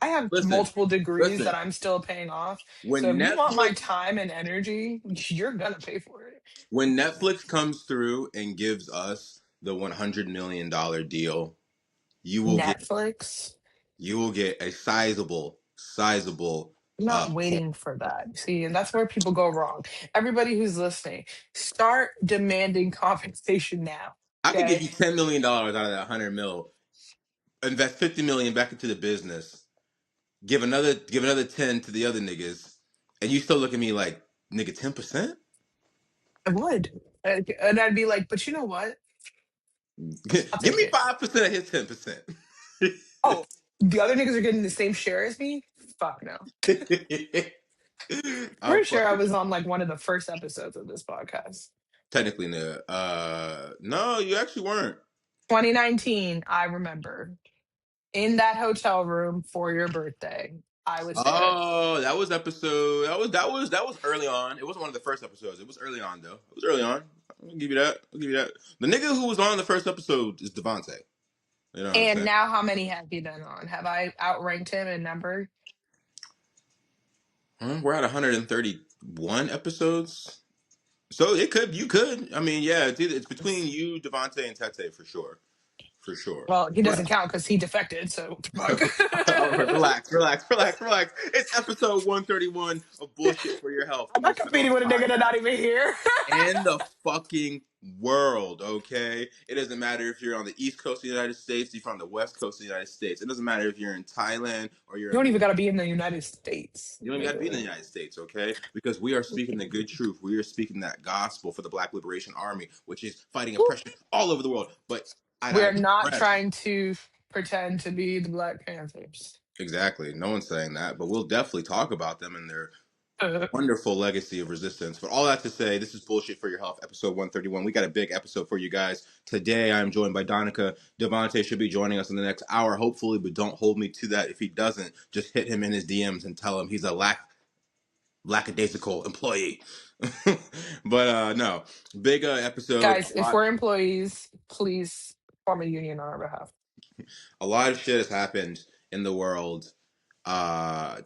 I have Listen, multiple degrees listen. that I'm still paying off. So When if you want my Netflix time and energy, you're gonna pay for it. when Netflix comes through and gives us the $100 million deal, you will get Netflix. a sizable I'm not point. waiting for that. See, and that's where people go wrong. Everybody who's listening, start demanding compensation now. I could give Okay. you $10 million out of that 100 mil, invest 50 million back into the business, give another 10 to the other niggas, and you still look at me like, nigga, 10%? I would. And I'd be like, but you know what? I'll Give take me it. 5% of his 10%. Oh, the other niggas are getting the same share as me? Fuck no. I'm Pretty sure I fucking was on like one of the first episodes of this podcast. technically no. No, you actually weren't. 2019, I remember. In that hotel room for your birthday. I was there. Oh, that was episode. That was early on. It wasn't one of the first episodes. It was early on though. It was early on. I'll give you that. I'll give you that. The nigga who was on the first episode is Devontae. You know what I'm And saying? now, how many have you been on? Have I outranked him in number? We're at 131 episodes. So you could. I mean, yeah, it's between you, Devontae, and Tete for sure. For sure. Well, he But doesn't count because he defected. So fuck. all right, relax. It's episode 131 of Bullshit for Your Health, the I'm not most competing known with a nigga that's not podcast even here. in the fucking world, okay? It doesn't matter if you're on the East Coast of the United States, if you're on the West Coast of the United States. It doesn't matter if you're in Thailand or you're You in don't even Malaysia. got to be in the United States, You don't even got to be in the nigga. United States, okay? Because we are speaking the good truth. We are speaking that gospel for the Black Liberation Army, which is fighting oppression all over the world. But I We're gotta not stress. trying to pretend to be the Black Panthers. Exactly. No one's saying that, but we'll definitely talk about them and their Uh, wonderful legacy of resistance. But all that to say, this is Bullshit for Your Health, episode 131. We got a big episode for you guys. Today, I'm joined by Donica. Devontae should be joining us in the next hour, hopefully, but don't hold me to that. If he doesn't, just hit him in his DMs and tell him he's a lackadaisical employee. But no, big episode. Guys, if we're employees, please form a union on our behalf. A lot of shit has happened in the world.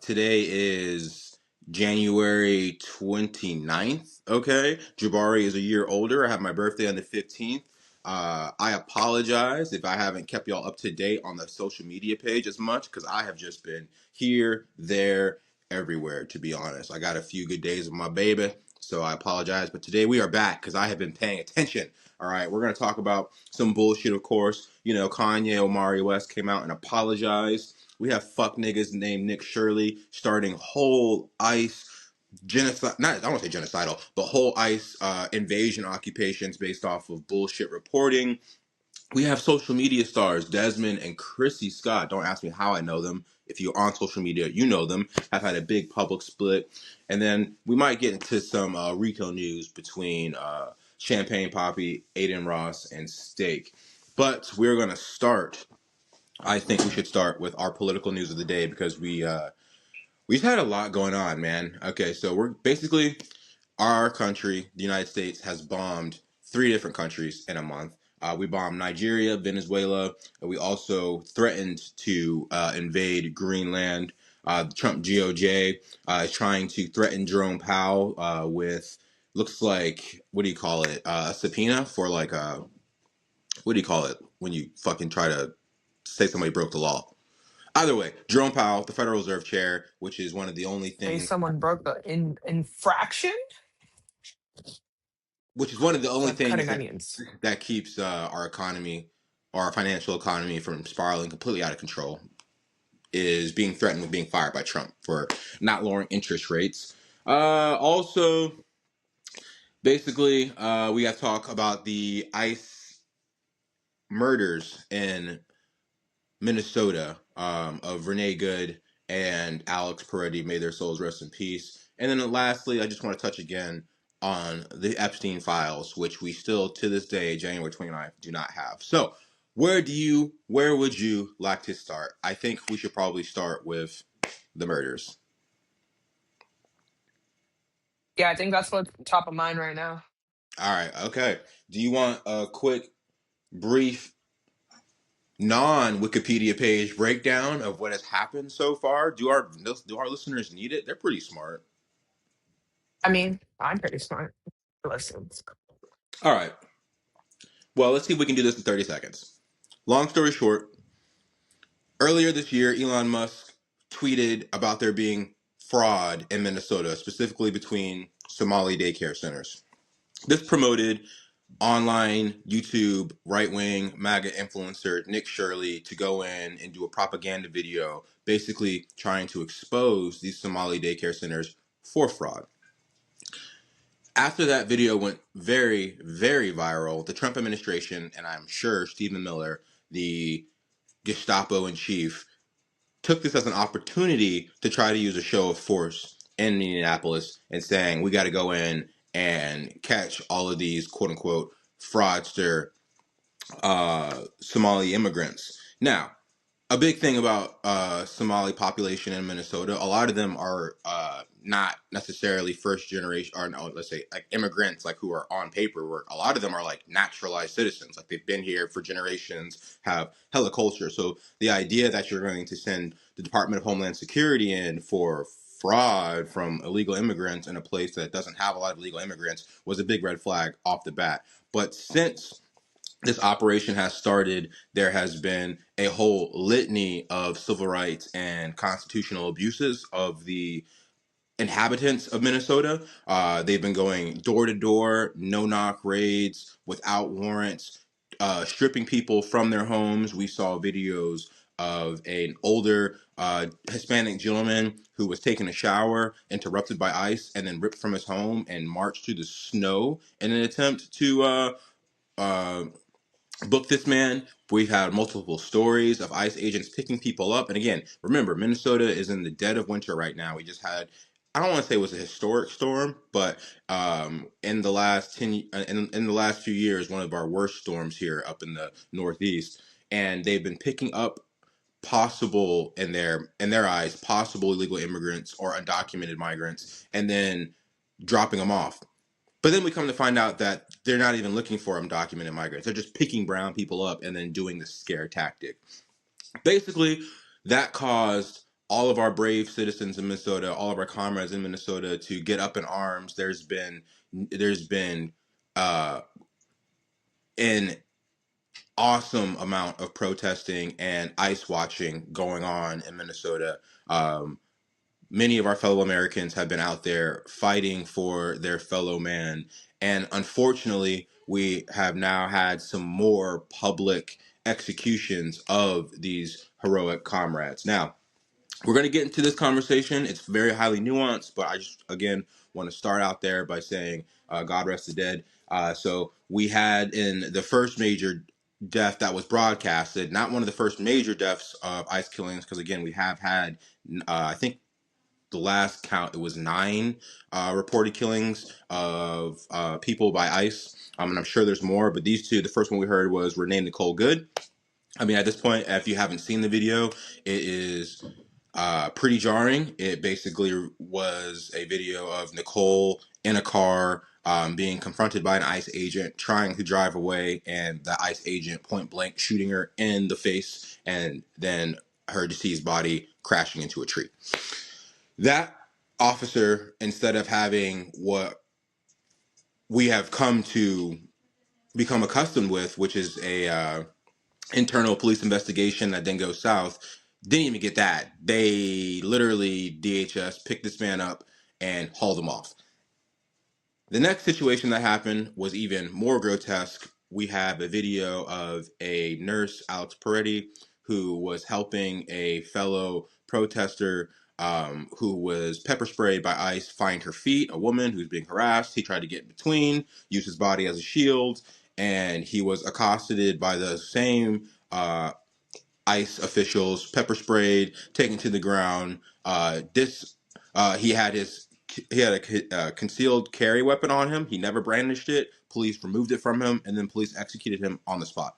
Today is January 29th. Okay. Jabari is a year older. I have my birthday on the 15th. I apologize if I haven't kept y'all up to date on the social media page as much because I have just been here, there, everywhere, to be honest. I got a few good days with my baby, so I apologize. But today we are back because I have been paying attention. All right, we're going to talk about some bullshit, of course. You know, Kanye Omari West came out and apologized. We have fuck niggas named Nick Shirley starting whole ICE genocide. Not, I don't want to say genocidal, but whole ICE invasion occupations based off of bullshit reporting. We have social media stars Desmond and Kristy Scott. Don't ask me how I know them. If you're on social media, you know them. Have had a big public split, and then we might get into some retail news between Champagne Poppy, Aiden Ross, and Steak. But we're gonna start. I think we should start with our political news of the day because we've had a lot going on, man. Okay, so we're basically our country, the United States, has bombed three different countries in a month. We bombed Nigeria, Venezuela, and we also threatened to invade Greenland. Trump GOJ is trying to threaten Jerome Powell with looks like what do you call it? A subpoena for like a what do you call it when you fucking try to say somebody broke the law? Either way, Jerome Powell, the Federal Reserve Chair, which is one of the only Say things someone broke the infraction. which is one of the only I'm things cutting onions. that keeps our economy, our financial economy, from spiraling completely out of control, is being threatened with being fired by Trump for not lowering interest rates. Also, basically, we got to talk about the ICE murders in Minnesota of Renee Good and Alex Peretti. May their souls rest in peace. And then lastly, I just want to touch again on the Epstein files, which we still to this day, January 29th, do not have. So where would you like to start? I think we should probably start with the murders. Yeah, I think that's what's top of mind right now. All right, okay. Do you want a quick, brief non-Wikipedia page breakdown of what has happened so far. Do our listeners need it? They're pretty smart. I mean, I'm pretty smart. Listen. All right. Well, let's see if we can do this in 30 seconds. Long story short, earlier this year, Elon Musk tweeted about there being fraud in Minnesota, specifically between Somali daycare centers. This promoted online YouTube right wing MAGA influencer Nick Shirley to go in and do a propaganda video, basically trying to expose these Somali daycare centers for fraud. After that video went very, very viral, the Trump administration, and I'm sure Stephen Miller, the Gestapo in chief, took this as an opportunity to try to use a show of force in Indianapolis and saying, we got to go in and catch all of these quote unquote fraudster Somali immigrants. Now, a big thing about Somali population in Minnesota, a lot of them are not necessarily first generation, or no, let's say like immigrants, like who are on paperwork. A lot of them are like naturalized citizens, like they've been here for generations, have hella culture. So the idea that you're going to send the Department of Homeland Security in for fraud from illegal immigrants in a place that doesn't have a lot of illegal immigrants was a big red flag off the bat. But since this operation has started, there has been a whole litany of civil rights and constitutional abuses of the inhabitants of Minnesota. They've been going door to door, no knock raids without warrants, stripping people from their homes. We saw videos of an older Hispanic gentleman who was taking a shower, interrupted by ICE, and then ripped from his home and marched through the snow in an attempt to uh, book this man. We've had multiple stories of ICE agents picking people up. And again, remember, Minnesota is in the dead of winter right now. We just had, I don't want to say it was a historic storm, but in the last in the last few years, one of our worst storms here up in the Northeast. And they've been picking up possible in their eyes possible illegal immigrants or undocumented migrants, and then dropping them off. But then we come to find out that they're not even looking for undocumented migrants. They're just picking brown people up and then doing the scare tactic. Basically, that caused all of our brave citizens in Minnesota, all of our comrades in Minnesota, to get up in arms. There's been uh, an awesome amount of protesting and ice watching going on in Minnesota. Many of our fellow Americans have been out there fighting for their fellow man. And unfortunately, we have now had some more public executions of these heroic comrades. Now, we're going to get into this conversation. It's very highly nuanced, but I just, again, want to start out there by saying, God rest the dead. So we had in the first major death that was broadcasted, not one of the first major deaths of ICE killings, because again, we have had, I think, the last count, it was 9 reported killings of people by ICE. And I'm sure there's more, but these two, the first one we heard was Renee Nicole Good. I mean, at this point, if you haven't seen the video, it is pretty jarring. It basically was a video of Nicole in a car being confronted by an ICE agent trying to drive away, and the ICE agent point blank shooting her in the face, and then her deceased body crashing into a tree. That officer, instead of having what we have come to become accustomed with, which is a internal police investigation that then goes south, didn't even get that. They literally, DHS picked this man up and hauled him off. The next situation that happened was even more grotesque. We have a video of a nurse, Alex Peretti, who was helping a fellow protester who was pepper sprayed by ICE find her feet, a woman who's being harassed. He tried to get in between, use his body as a shield, and he was accosted by the same ICE officials, pepper sprayed, taken to the ground. He had a concealed carry weapon on him. He never brandished it. Police removed it from him, and then police executed him on the spot.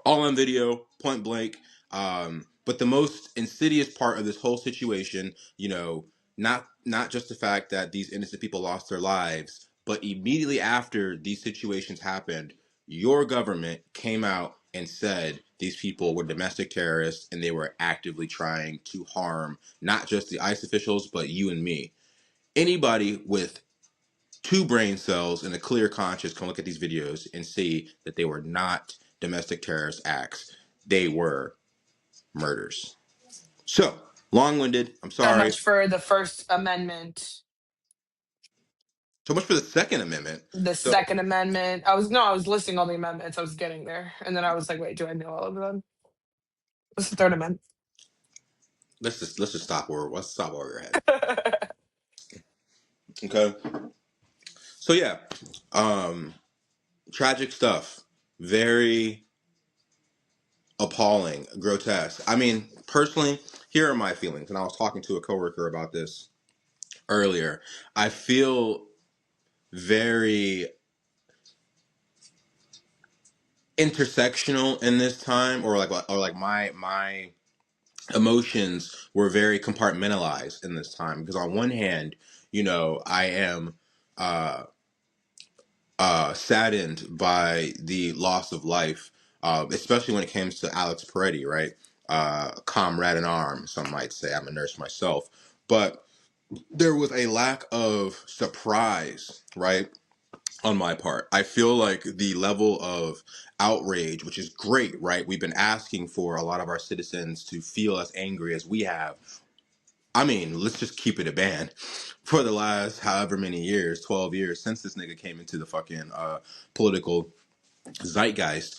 All on video, point blank. But the most insidious part of this whole situation, not just the fact that these innocent people lost their lives, but immediately after these situations happened, your government came out and said these people were domestic terrorists and they were actively trying to harm not just the ICE officials, but you and me. Anybody with two brain cells and a clear conscience can look at these videos and see that they were not domestic terrorist acts. They were murders. So, long winded. I'm So sorry. much for the First Amendment. So much for the Second Amendment. The So, Second Amendment. I was listing all the amendments. I was getting there. And then I was like, wait, do I know all of them? What's the Third Amendment? let's just stop where we're at. Okay. So yeah, um, tragic stuff. Very appalling, grotesque. I mean, personally, here are my feelings, and I was talking to a coworker about this earlier. I feel very intersectional in this time, or like my emotions were very compartmentalized in this time because on one hand, I am uh saddened by the loss of life, especially when it comes to Alex Peretti, right? Comrade in arms, some might say. I'm a nurse myself, but there was a lack of surprise, right? On my part, I feel like the level of outrage, which is great, right? We've been asking for a lot of our citizens to feel as angry as we have. I mean, let's just keep it a band. For the last however many years, 12 years since this nigga came into the fucking political zeitgeist,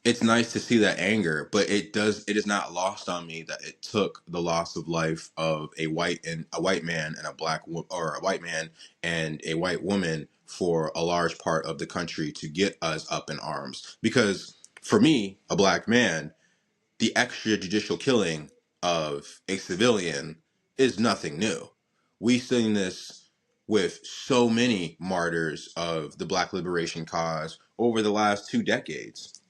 it's nice to see that anger, but it is not lost on me that it took the loss of life of a white man and or a white man and a white woman for a large part of the country to get us up in arms. Because for me, a black man, the extrajudicial killing of a civilian is nothing new. We've seen this with so many martyrs of the black liberation cause over the last 2 decades.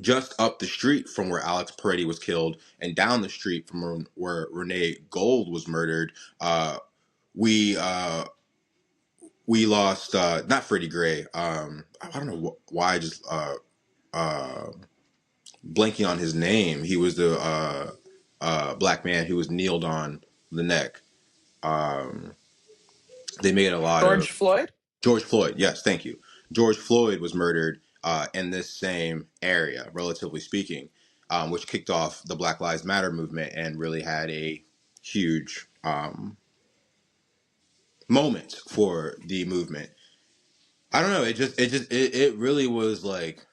Just up the street from where Alex Peretti was killed and down the street from where Renee Gold was murdered, we we lost not Freddie Gray. I don't know why I just uh, blanking on his name. He was the black man who was kneeled on the neck. Um, they made a lot of George Floyd? George Floyd. Yes, thank you. George Floyd was murdered in this same area, relatively speaking, which kicked off the Black Lives Matter movement and really had a huge moment for the movement. I don't know. It really was like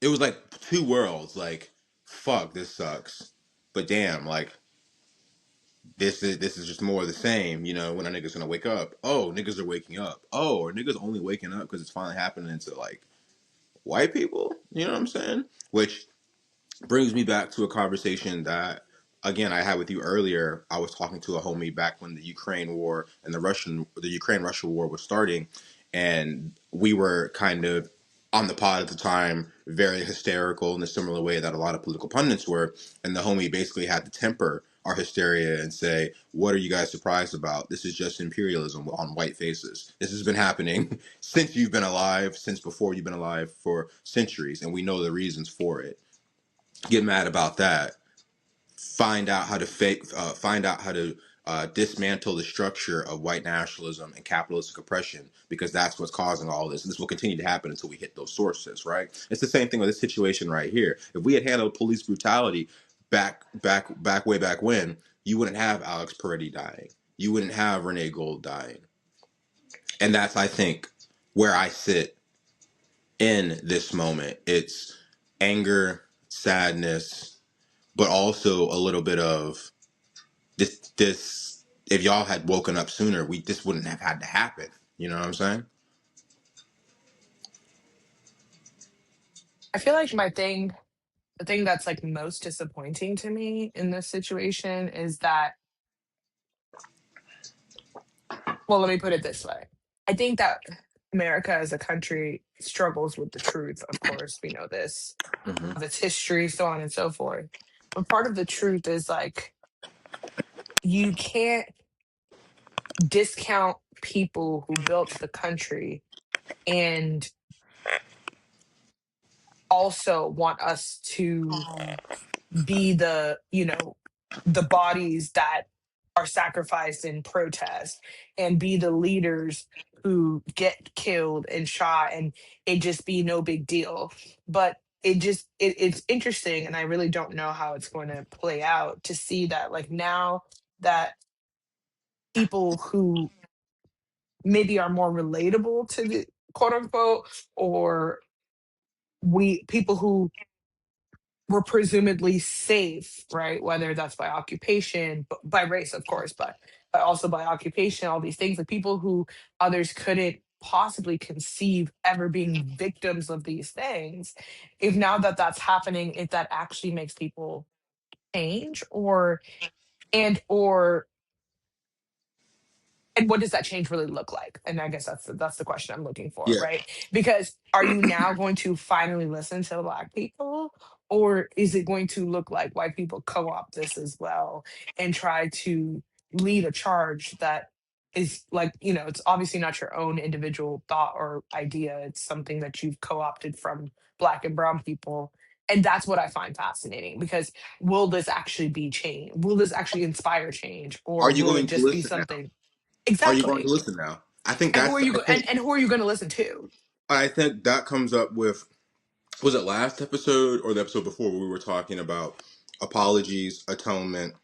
it was like two worlds. Like, fuck, this sucks, but damn, like this is just more of the same. When a nigga's gonna wake up? Oh, niggas are waking up. Oh, or niggas only waking up because it's finally happening to like white people. You know what I'm saying? Which brings me back to a conversation that again I had with you earlier. I was talking to a homie back when the Ukraine war and the Ukraine Russia war was starting, and we were kind of on the pod at the time, very hysterical in a similar way that a lot of political pundits were. And the homie basically had to temper our hysteria and say, "What are you guys surprised about? This is just imperialism on white faces. This has been happening since you've been alive, since before you've been alive for centuries, and we know the reasons for it. Get mad about that. Find out how to dismantle the structure of white nationalism and capitalistic oppression, because that's what's causing all this. And this will continue to happen until we hit those sources, right? It's the same thing with this situation right here. If we had handled police brutality way back when, you wouldn't have Alex Peretti dying. You wouldn't have Renee Gold dying. And that's, I think, where I sit in this moment. It's anger, sadness, but also a little bit of this if y'all had woken up sooner, this wouldn't have had to happen. You know what I'm saying? I feel like the thing that's like most disappointing to me in this situation is that, well, let me put it this way. I think that America as a country struggles with the truth. Of course, we know this, Mm-hmm. of its history, so on and so forth. But part of the truth is like, you can't discount people who built the country and also want us to be the, the bodies that are sacrificed in protest, and be the leaders who get killed and shot, and it just be no big deal. But it's interesting, and I really don't know how it's going to play out, to see that, like, now that people who maybe are more relatable to the quote unquote, or we people who were presumably safe, right? Whether that's by occupation, by race, of course, but also by occupation, all these things, like people who others couldn't possibly conceive ever being victims of these things. If now that that's happening, if that actually makes people change, or and what does that change really look like? And I guess that's the question I'm looking for, Yeah. right? Because are you now going to finally listen to Black people, or is it going to look like white people co-opt this as well and try to lead a charge that is, like, it's obviously not your own individual thought or idea. It's something that you've co-opted from Black and brown people. And that's what I find fascinating, because will this actually be change? Will this actually inspire change, Are or you will it going to just be listen now? something? Are you going to Exactly. listen now? I think And who are that's. you I think. and who are you going to listen to? I think that comes up with. Was it last episode or the episode before, where we were talking about apologies, atonement,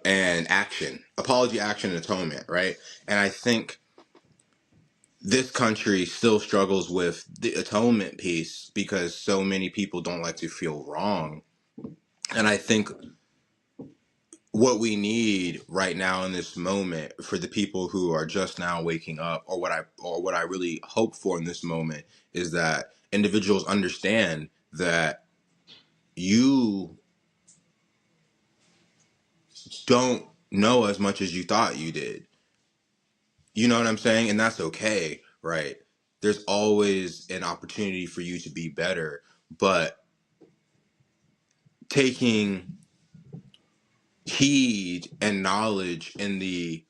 and action? Apology, action, and atonement, right? And I think this country still struggles with the atonement piece because so many people don't like to feel wrong. And I think what we need right now in this moment for the people who are just now waking up, or what I really hope for in this moment, is that individuals understand that you don't know as much as you thought you did. You know what I'm saying? And that's okay, right? There's always an opportunity for you to be better, but taking heed and knowledge in the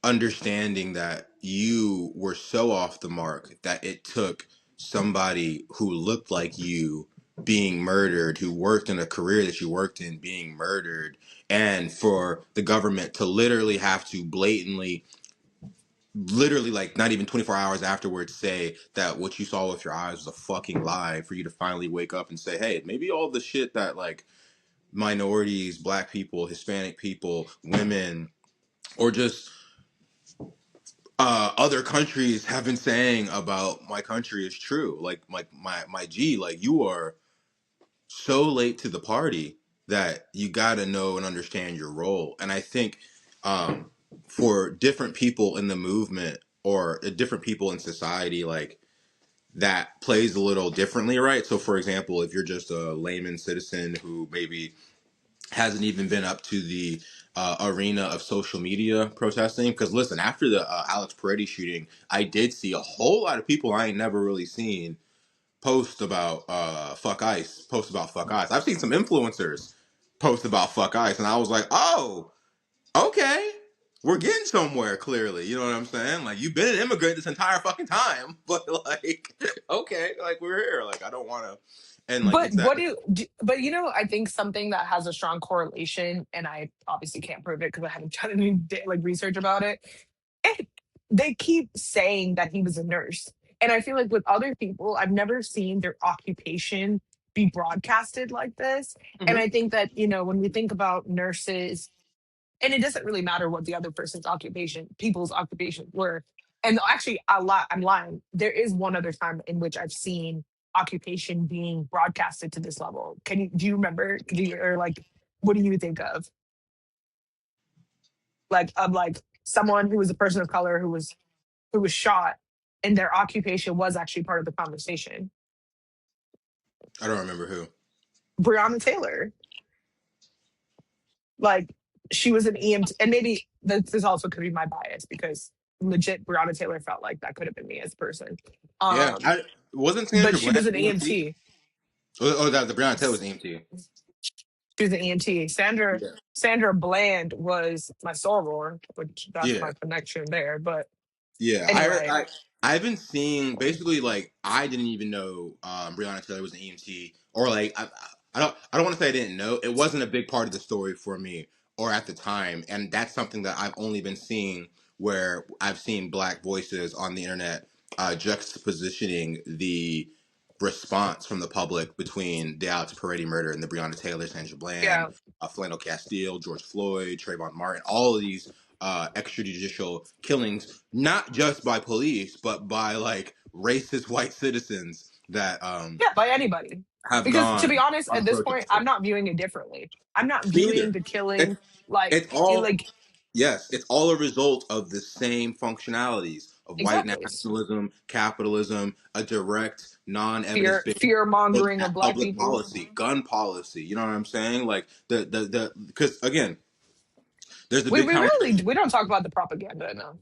understanding that you were so off the mark that it took somebody who looked like you being murdered, who worked in a career that you worked in, being murdered, and for the government to literally have to blatantly, literally, like, not even 24 hours afterwards, say that what you saw with your eyes was a fucking lie, for you to finally wake up and say, hey, maybe all the shit that, like, minorities, Black people, Hispanic people, women, or just other countries have been saying about my country is true. Like, my G, like, you are so late to the party that you got to know and understand your role. And I think um, for different people in the movement, or different people in society, like, that plays a little differently, right? So, for example, if you're just a layman citizen who maybe hasn't even been up to the arena of social media protesting. Because listen, after the Alex Peretti shooting, I did see a whole lot of people I ain't never really seen post about fuck ICE, post about fuck ICE. I've seen some influencers post about fuck ICE, and I was like, oh, okay. We're getting somewhere, clearly. You know what I'm saying? Like, you've been an immigrant this entire fucking time, but, like, okay, like, we're here. Like, I don't want to. And, like, But it's that. but I think something that has a strong correlation, and I obviously can't prove it because I haven't done any like research about it. it. They keep saying that he was a nurse, and I feel like with other people, I've never seen their occupation be broadcasted like this. And Mhm. I think that, when we think about nurses, and it doesn't really matter what the other person's people's occupations were. And actually, I'm lying. There is one other time in which I've seen occupation being broadcasted to this level. Do you remember? Or like, what do you think of? Like someone who was a person of color who was shot, and their occupation was actually part of the conversation. I don't remember who. Breonna Taylor. Like, she was an EMT, and maybe this also could be my bias, because legit Breonna Taylor felt like that could have been me as a person. Yeah, Um, I wasn't but Sandra she Bland was an an EMT. EMT. Oh, that the Brown Tail was She an EMT. was an EMT. Yeah, Sandra Bland was my soror, which that's yeah, my connection there. But yeah. anyway, I've been seeing basically like I didn't even know Breonna Taylor was an EMT, or like I don't want to say I didn't know. It wasn't a big part of the story for me or at the time, and that's something that I've only been seeing where I've seen black voices on the internet juxtapositioning the response from the public between the Alex Peretti murder and the Breonna Taylor, Sandra Bland, Yeah. Philando Castile, George Floyd, Trayvon Martin, all of these extrajudicial killings, not just by police, but by like racist white citizens that Yeah, by anybody. have Because to be gone honest, at this point, I'm unprotested. not viewing it differently. I'm not Me viewing either. the It's killing like it's all like yes, it's all a result of the same functionalities of white exactly nationalism, capitalism, a direct, non-evidence based fear look mongering of at black public people. policy, gun policy. You know what I'm saying? Like the because again, there's a We big we really conversation. we don't talk about the propaganda enough.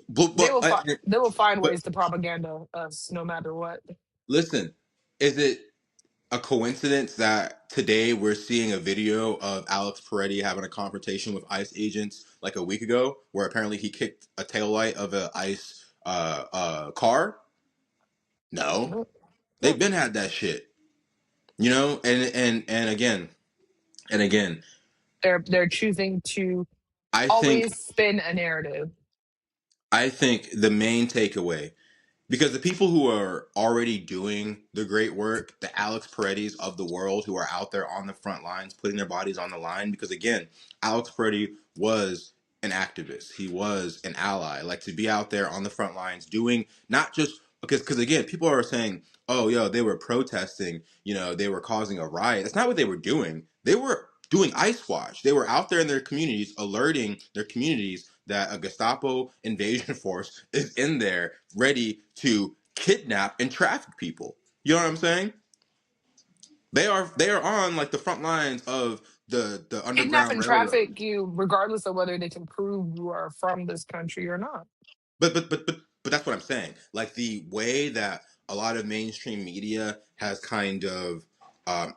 But but, uh, They will find but ways to propaganda us no matter what. listen, is it a coincidence that today we're seeing a video of Alex Peretti having a confrontation with ICE agents like a week ago, where apparently he kicked a taillight of a ICE car? No, No, they've no. been had that shit, you know. And again and again, They're choosing to I think always spin a narrative. I think the main takeaway, because the people who are already doing the great work, the Alex Paredis of the world who are out there on the front lines, putting their bodies on the line, because again, Alex Paredi was an activist. He was an ally. Like to be out there on the front lines doing not just because again, people are saying, oh, yo, they were protesting, they were causing a riot. That's not what they were doing. They were doing ice watch. They were out there in their communities, alerting their communities that a Gestapo invasion force is in there ready to kidnap and traffic people. You know what I'm saying? They are on like the front lines of the Kidnap underground and railroad. traffic you regardless of whether they can prove you are from this country or not. But that's what I'm saying. Like the way that a lot of mainstream media has kind of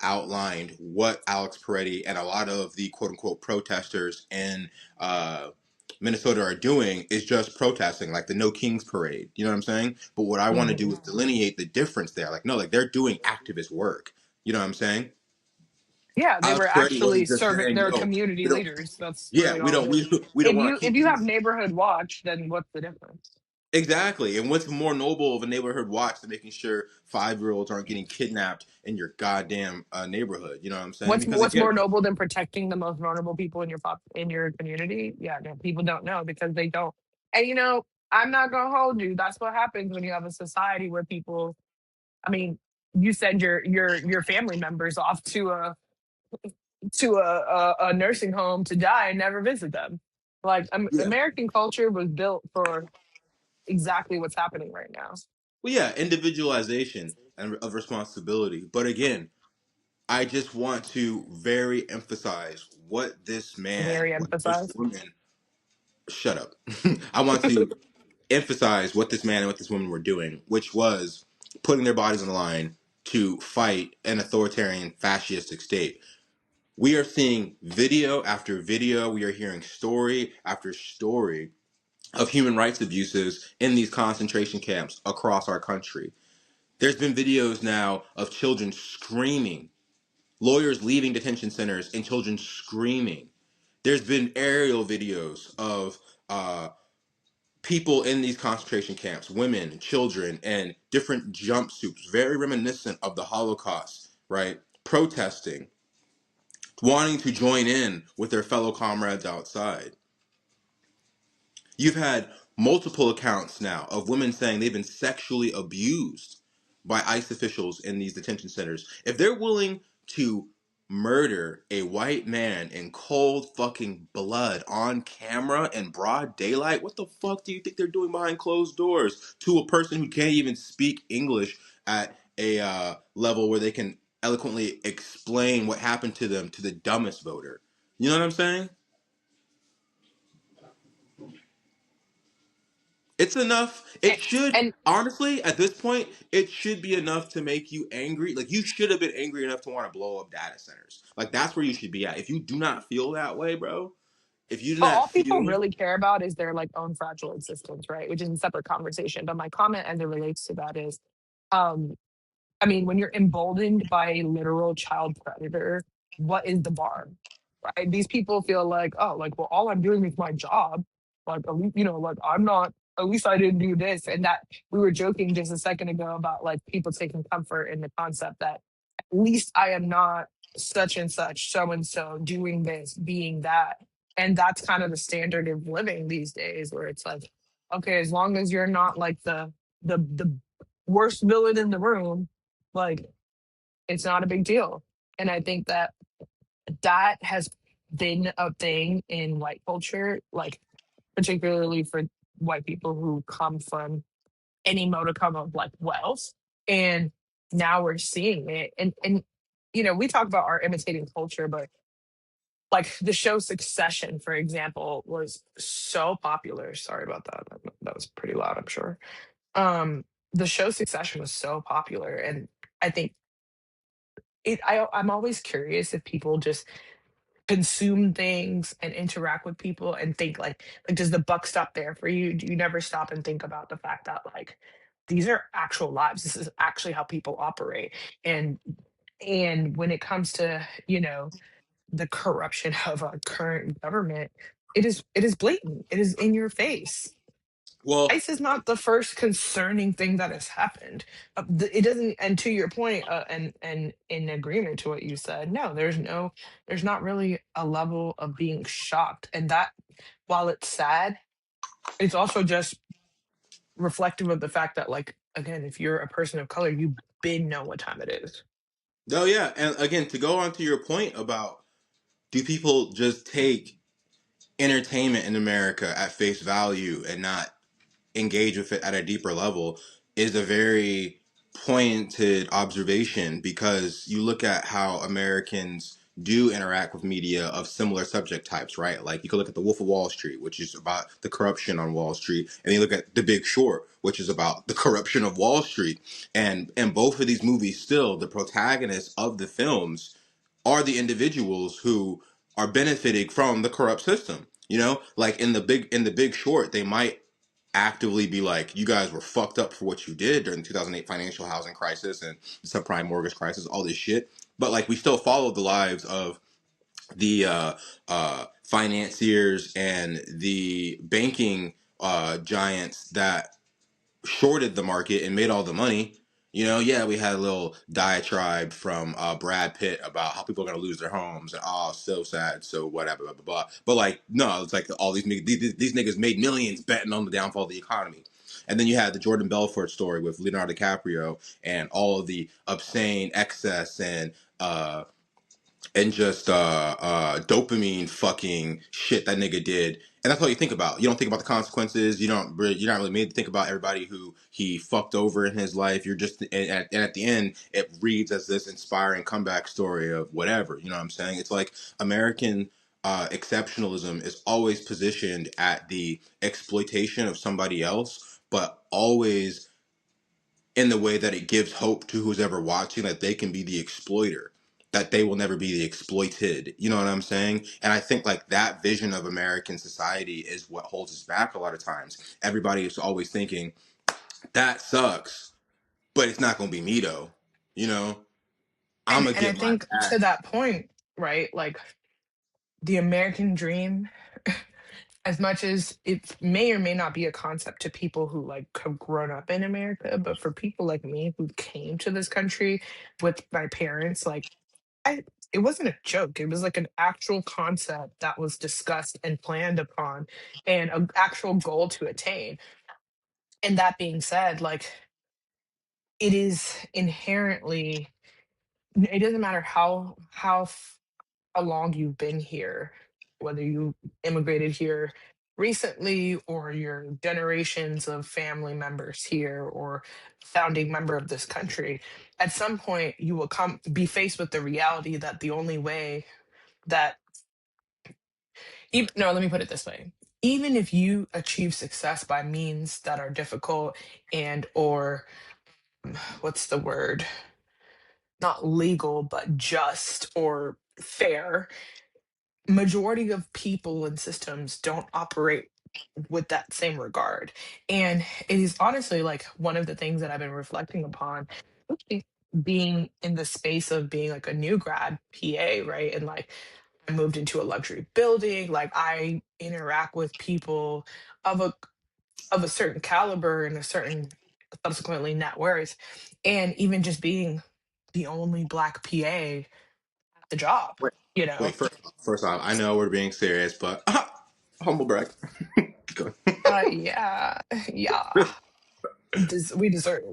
outlined what Alex Peretti and a lot of the quote unquote protesters in uh, Minnesota are doing is just protesting, like the No Kings Parade. You know what I'm saying? But what I want to do Mhm. is delineate the difference there. Like no, like they're doing activist work. You know what I'm saying? Yeah, they were Alex Peretti actually wasn't just serving saying, their "Yo, community we don't, leaders. That's yeah, really we all don't, it is. we don't want to If keep you have these." neighborhood watch, then what's the difference? Exactly. And what's more noble of a neighborhood watch than making sure 5-year-olds aren't getting kidnapped in your goddamn neighborhood? You know what I'm saying? Because What's again, more noble than protecting the most vulnerable people in your community? Yeah, no, people don't know because they don't. And I'm not gonna hold you. That's what happens when you have a society where people. I mean, you send your family members off to a nursing home to die and never visit them. Like yeah. American culture was built for exactly what's happening right now. Well, yeah, individualization and of responsibility. But again, I just want to very emphasize what this man, Very what this emphasized. woman, shut up. I want to emphasize what this man and what this woman were doing, which was putting their bodies on the line to fight an authoritarian fascistic state. We are seeing video after video. We are hearing story after story of human rights abuses in these concentration camps across our country. There's been videos now of children screaming, lawyers leaving detention centers and children screaming. There's been aerial videos of people in these concentration camps, women, children, and different jumpsuits, very reminiscent of the Holocaust, right? Protesting, wanting to join in with their fellow comrades outside. You've had multiple accounts now of women saying they've been sexually abused by ICE officials in these detention centers. If they're willing to murder a white man in cold fucking blood on camera in broad daylight, what the fuck do you think they're doing behind closed doors to a person who can't even speak English at a level where they can eloquently explain what happened to them to the dumbest voter? You know what I'm saying? It's enough. and, It should, and honestly, at this point, it should be enough to make you angry. Like, you should have been angry enough to want to blow up data centers. Like, that's where you should be at. If you do not feel that way, bro, If you do But not all people feel, really care about is their like own fragile existence, right? Which is a separate conversation. But my comment as it relates to that is, um, I mean, when you're emboldened by a literal child predator, what is the bar? Right? These people feel like, oh, like, well, all I'm doing is my job. Like, at least, like I'm not, at least I didn't do this. And that we were joking just a second ago about like people taking comfort in the concept that at least I am not such and so doing this, being that. And that's kind of the standard of living these days, where it's like, okay, as long as you're not like the worst villain in the room, like it's not a big deal. And I think that that has been a thing in white culture, like particularly for white people who come from any modicum of like wealth. And now we're seeing it. And we talk about our imitating culture, but like the show Succession, for example, was so popular. Sorry about that. That was pretty loud, I'm sure. The show Succession was so popular. And I think I'm always curious if people just consume things and interact with people and think like does the buck stop there for you? Do you never stop and think about the fact that like these are actual lives? This is actually how people operate. And when it comes to, the corruption of a current government, it is blatant. It is in your face. well, ICE is not the first concerning thing that has happened. It doesn't. And to your point, and in agreement to what you said, no, there's not really a level of being shocked, and that while it's sad, it's also just reflective of the fact that, like, again, if you're a person of color, you been know what time it is. no, yeah, and again, to go on to your point about do people just take entertainment in America at face value and not engage with it at a deeper level is a very pointed observation, because you look at how Americans do interact with media of similar subject types, right? Like you could look at The Wolf of Wall Street, which is about the corruption on Wall Street, and you look at The Big Short, which is about the corruption of Wall Street. And in both of these movies, still the protagonists of the films are the individuals who are benefiting from the corrupt system. Like in the big short, they might actively be like, you guys were fucked up for what you did during the 2008 financial housing crisis and the subprime mortgage crisis, all this shit. But like we still followed the lives of the financiers and the banking giants that shorted the market and made all the money. Yeah, we had a little diatribe from Brad Pitt about how people are gonna lose their homes and so sad, so whatever, blah blah blah. But like, no, it's like all these niggas made millions betting on the downfall of the economy. And then you had the Jordan Belfort story with Leonardo DiCaprio and all of the obscene excess and just dopamine fucking shit that nigga did. And that's all you think about. You don't think about the consequences. You're not really made to think about everybody who he fucked over in his life. You're just and at the end it reads as this inspiring comeback story of whatever. You know what I'm saying? It's like American exceptionalism is always positioned at the exploitation of somebody else, but always in the way that it gives hope to who's ever watching that they can be the exploiter, that they will never be the exploited. You know what I'm saying? And I think like that vision of American society is what holds us back a lot of times. Everybody is always thinking that sucks, but it's not going to be me though. You know, I'm and gonna and I get my think bag. to that point, right, like the American dream, as much as it may or may not be a concept to people who like have grown up in America, but for people like me who came to this country with my parents, like I it wasn't a joke. It was like an actual concept that was discussed and planned upon and an actual goal to attain. And that being said, like it is inherently, it doesn't matter how long you've been here, whether you immigrated here recently or your generations of family members here or founding member of this country, at some point you will come be faced with the reality that the only way that even, no, let me put it this way. Even if you achieve success by means that are difficult and or what's the word? Not legal, but just or fair, majority of people and systems don't operate with that same regard. And it is honestly like one of the things that I've been reflecting upon, especially being in the space of being like a new grad PA, right? And like I moved into a luxury building, like I interact with people of a certain caliber and a certain subsequently net worth. And even just being the only black PA at the job, Wait, you know. wait. First off, I know we're being serious, but humble brag. Go. Yeah, yeah. We deserve.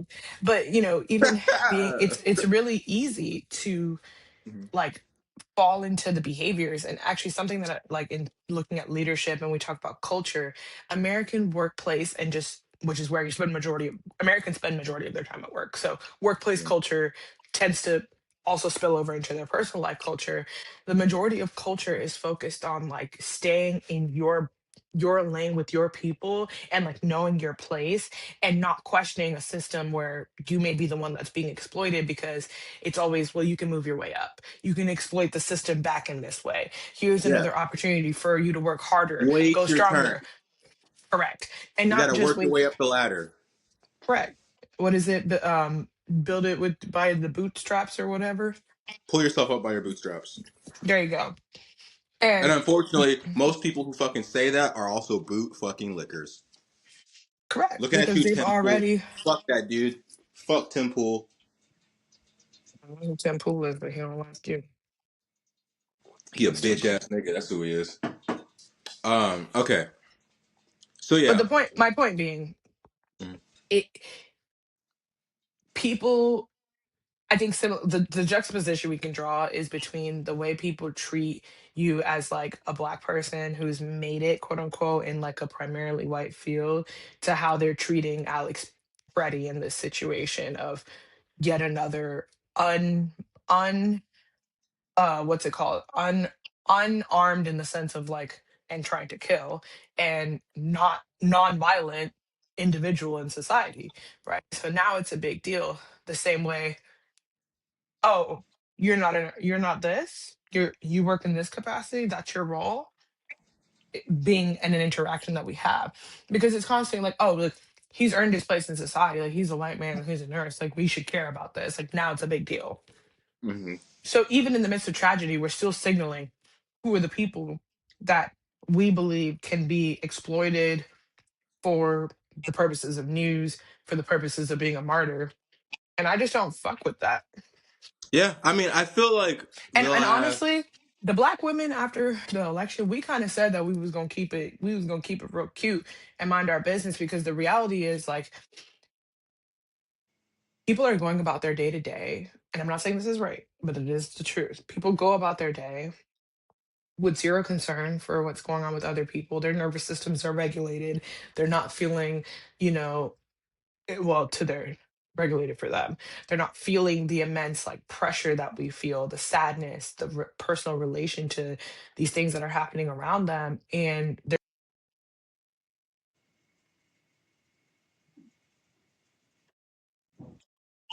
But even being, it's really easy to Mhm. like fall into the behaviors. And actually something that like in looking at leadership and we talk about culture, American workplace, and just which is where you spend majority of Americans spend majority of their time at work, so workplace Yeah. culture tends to also spill over into their personal life culture. The majority of culture is focused on like staying in your lane with your people and like knowing your place and not questioning a system where you may be the one that's being exploited, because it's always, well, you can move your way up, you can exploit the system back in this way, here's Yeah. another opportunity for you to work harder, go Wait your turn. stronger. Correct. And You got not to just work your wait. way up the ladder. Correct. What is it? Build it with by the bootstraps or whatever. Pull yourself up by your bootstraps. There you go. And And unfortunately, most people who fucking say that are also boot fucking lickers. correct, Looking at because you, they've Tim Pool. already. Fuck that dude. Fuck Tim Pool. I don't know who Tim Pool is, but he don't like you. He a That's Tim bitch Pool. ass nigga. That's who he is. Okay. So But yeah. my point being, Mhm. it people. I think the juxtaposition we can draw is between the way people treat you as like a black person who's made it, quote unquote, in like a primarily white field, to how they're treating Alex Freddie in this situation of yet another un un what's it called, unarmed in the sense of like and trying to kill and not non-violent individual in society, right? So now it's a big deal. The same way, oh, you're not this, you work in this capacity, that's your role. Being in an interaction that we have, because it's constantly like, oh, look, he's earned his place in society, like he's a white man, he's a nurse, like we should care about this, like now it's a big deal. Hmm. So even in the midst of tragedy, we're still signaling who are the people that we believe can be exploited for the purposes of news, for the purposes of being a martyr. And I just don't fuck with that. Yeah. I mean, I feel like And the and last. honestly, the black women after the election, we kind of said that we was gonna keep it real cute and mind our business, because the reality is like people are going about their day to day, and I'm not saying this is right, but it is the truth. People go about their day with zero concern for what's going on with other people. Their nervous systems are regulated. They're not feeling, you know, well, to their regulated for them. They're not feeling the immense like pressure that we feel, the sadness, the personal relation to these things that are happening around them. And they're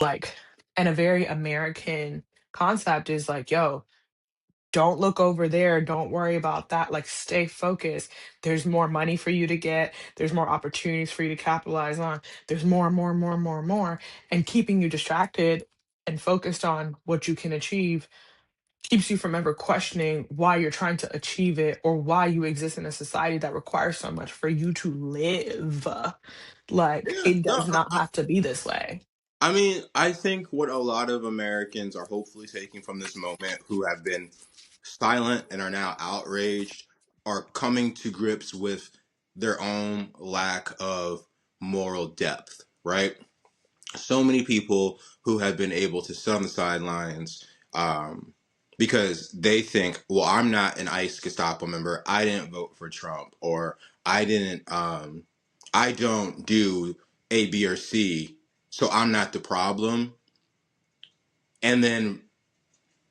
like, and a very American concept is like, yo, don't look over there. Don't worry about that. Like, stay focused. There's more money for you to get. There's more opportunities for you to capitalize on. There's more and more and more and more and more. And keeping you distracted and focused on what you can achieve keeps you from ever questioning why you're trying to achieve it or why you exist in a society that requires so much for you to live. Like, Yeah. it No. does not have to be this way. I mean, I think what a lot of Americans are hopefully taking from this moment, who have been silent and are now outraged, are coming to grips with their own lack of moral depth, right? So many people who have been able to sit on the sidelines, because they think, well, I'm not an ICE Gestapo member. I didn't vote for Trump, or I didn't, I don't do A, B, or C, so I'm not the problem. And then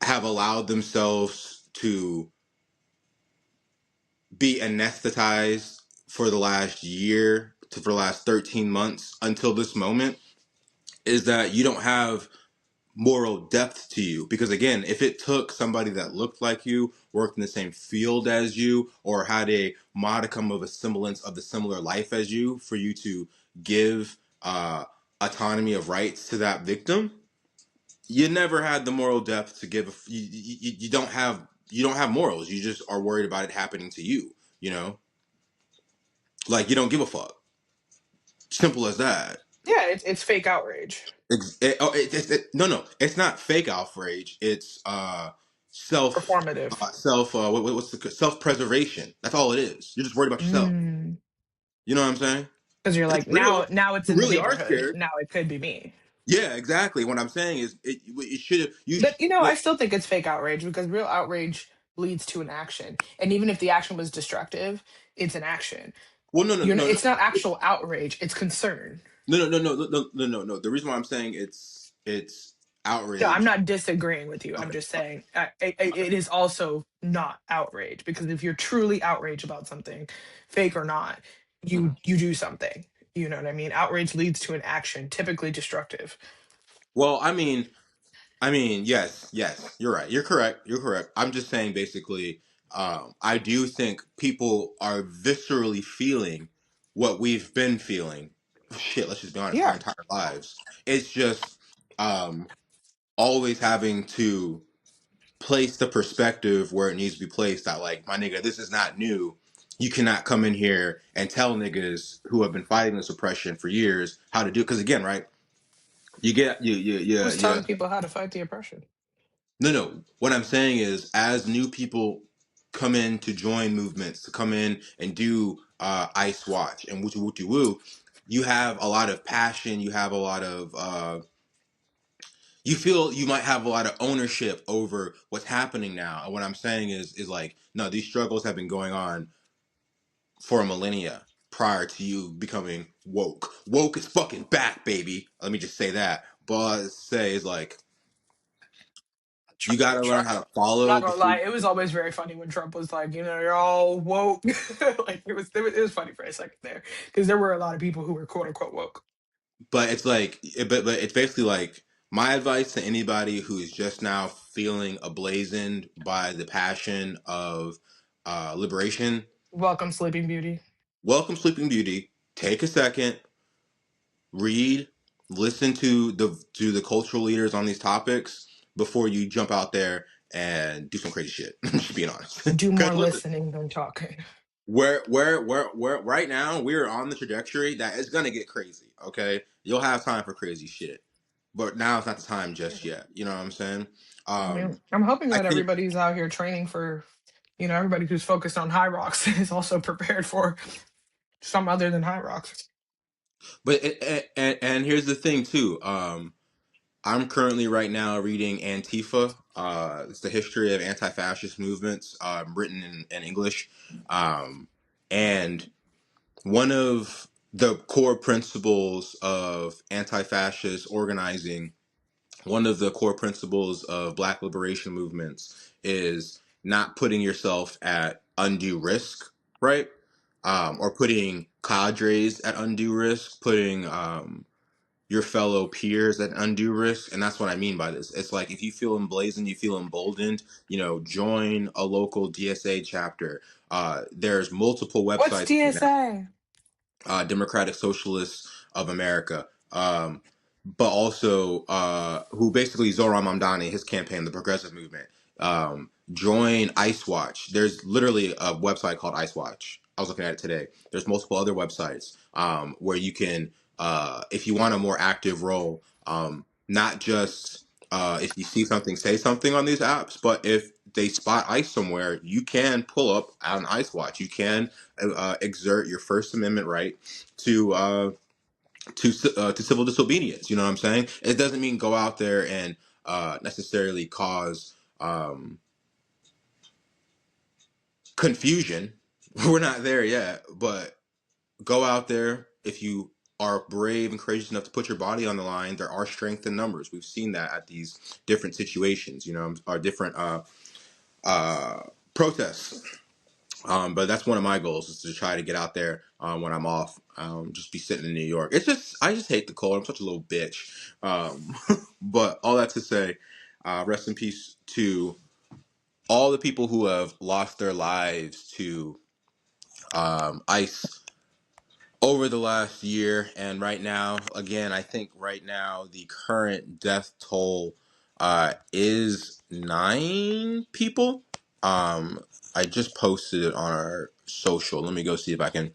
have allowed themselves to be anesthetized for the last year, for the last 13 months until this moment, is that you don't have moral depth to you. Because again, if it took somebody that looked like you, worked in the same field as you, or had a modicum of a semblance of the similar life as you for you to give autonomy of rights to that victim, you never had the moral depth to give. You don't have morals. You just are worried about it happening to you. You know, like you don't give a fuck. Simple as that. Yeah, it's fake outrage. No, it's not fake outrage. It's self, Performative. what's the self preservation. That's all it is. You're just worried about yourself. Mm. You know what I'm saying? Because you're Because like, real, now it's you in the really are neighborhood. scared. Now it could be me. Yeah, exactly. What I'm saying is, it should have But I like. still think it's fake outrage because real outrage leads to an action. And even if the action was destructive, it's an action. Well, no, no, You're no, not, no, it's not actual outrage, it's concern. no. The reason why I'm saying it's No, I'm outrage. not disagreeing with you. I'm Okay. just saying it is also not outrage because if you're truly outraged about something, fake or not, you do something. You know what I mean? Outrage leads to an action, typically destructive. Well, yes, you're right. You're correct. You're correct. I'm just saying, basically, I do think people are viscerally feeling what we've been feeling. Shit, let's just be honest, our Yeah. entire lives. It's just um, always having to place the perspective where it needs to be placed. That, like, my nigga, this is not new. You cannot come in here and tell niggas who have been fighting this oppression for years how to do. Because again, right? You get Who's you. telling people how to fight the oppression? No. What I'm saying is, as new people come in to join movements, to come in and do Ice Watch and Wooty Wooty Woo, you have a lot of passion. You have a lot of, you feel you might have a lot of ownership over what's happening now. And what I'm saying is like, no, these struggles have been going on for a millennia prior to you becoming woke. Woke is fucking back, baby. Let me just say that. But all I say is like, you got to learn Trump. how to I'm follow not gonna before lie, you. it was always very funny when Trump was like, you're all woke. Like it was funny for a second there because there were a lot of people who were quote unquote woke. But it's like, but it's basically like, my advice to anybody who is just now feeling ablazoned by the passion of liberation: Welcome, Sleeping Beauty. welcome Sleeping Beauty. Take a second, read, listen to the cultural leaders on these topics before you jump out there and do some crazy shit. Just being honest, Do more because listen, listening than talking. where right now we're on the trajectory that is gonna get crazy. Okay, you'll have time for crazy shit, but now it's not the time just yet. You know what I'm saying? I mean, Um, I'm hoping I that can't. everybody's out here training for, everybody who's focused on high rocks is also prepared for some other than high rocks. But and here's the thing too. I'm currently right now reading Antifa. It's the history of anti-fascist movements, written in English, and one of the core principles of anti-fascist organizing, one of the core principles of Black liberation movements, is not putting yourself at undue risk, right? Or putting cadres at undue risk, putting your fellow peers at undue risk. And that's what I mean by this. It's like, if you feel emblazoned, you feel emboldened, join a local DSA chapter. There's multiple What's websites right now, DSA? Democratic Socialists of America, but also who basically Zoran Mamdani, his campaign, the progressive movement. Join Ice Watch. There's literally a website called Ice Watch. I was looking at it today. There's multiple other websites where you can, if you want a more active role, not just if you see something, say something on these apps, but if they spot ICE somewhere, you can pull up on Ice Watch. You can exert your First Amendment right to to civil disobedience. You know what I'm saying? It doesn't mean go out there and necessarily cause confusion. We're not there yet, but go out there if you are brave and courageous enough to put your body on the line. There are strength in numbers. We've seen that at these different situations, or different uh, protests. But that's one of my goals is to try to get out there when I'm off. Just be sitting in New York. It's just I just hate the cold. I'm such a little bitch. Um, but all that to say, rest in peace to all the people who have lost their lives to ice over the last year. And right now, again, I think right now the current death toll is 9 people. I just posted it on our social. Let me go see if I can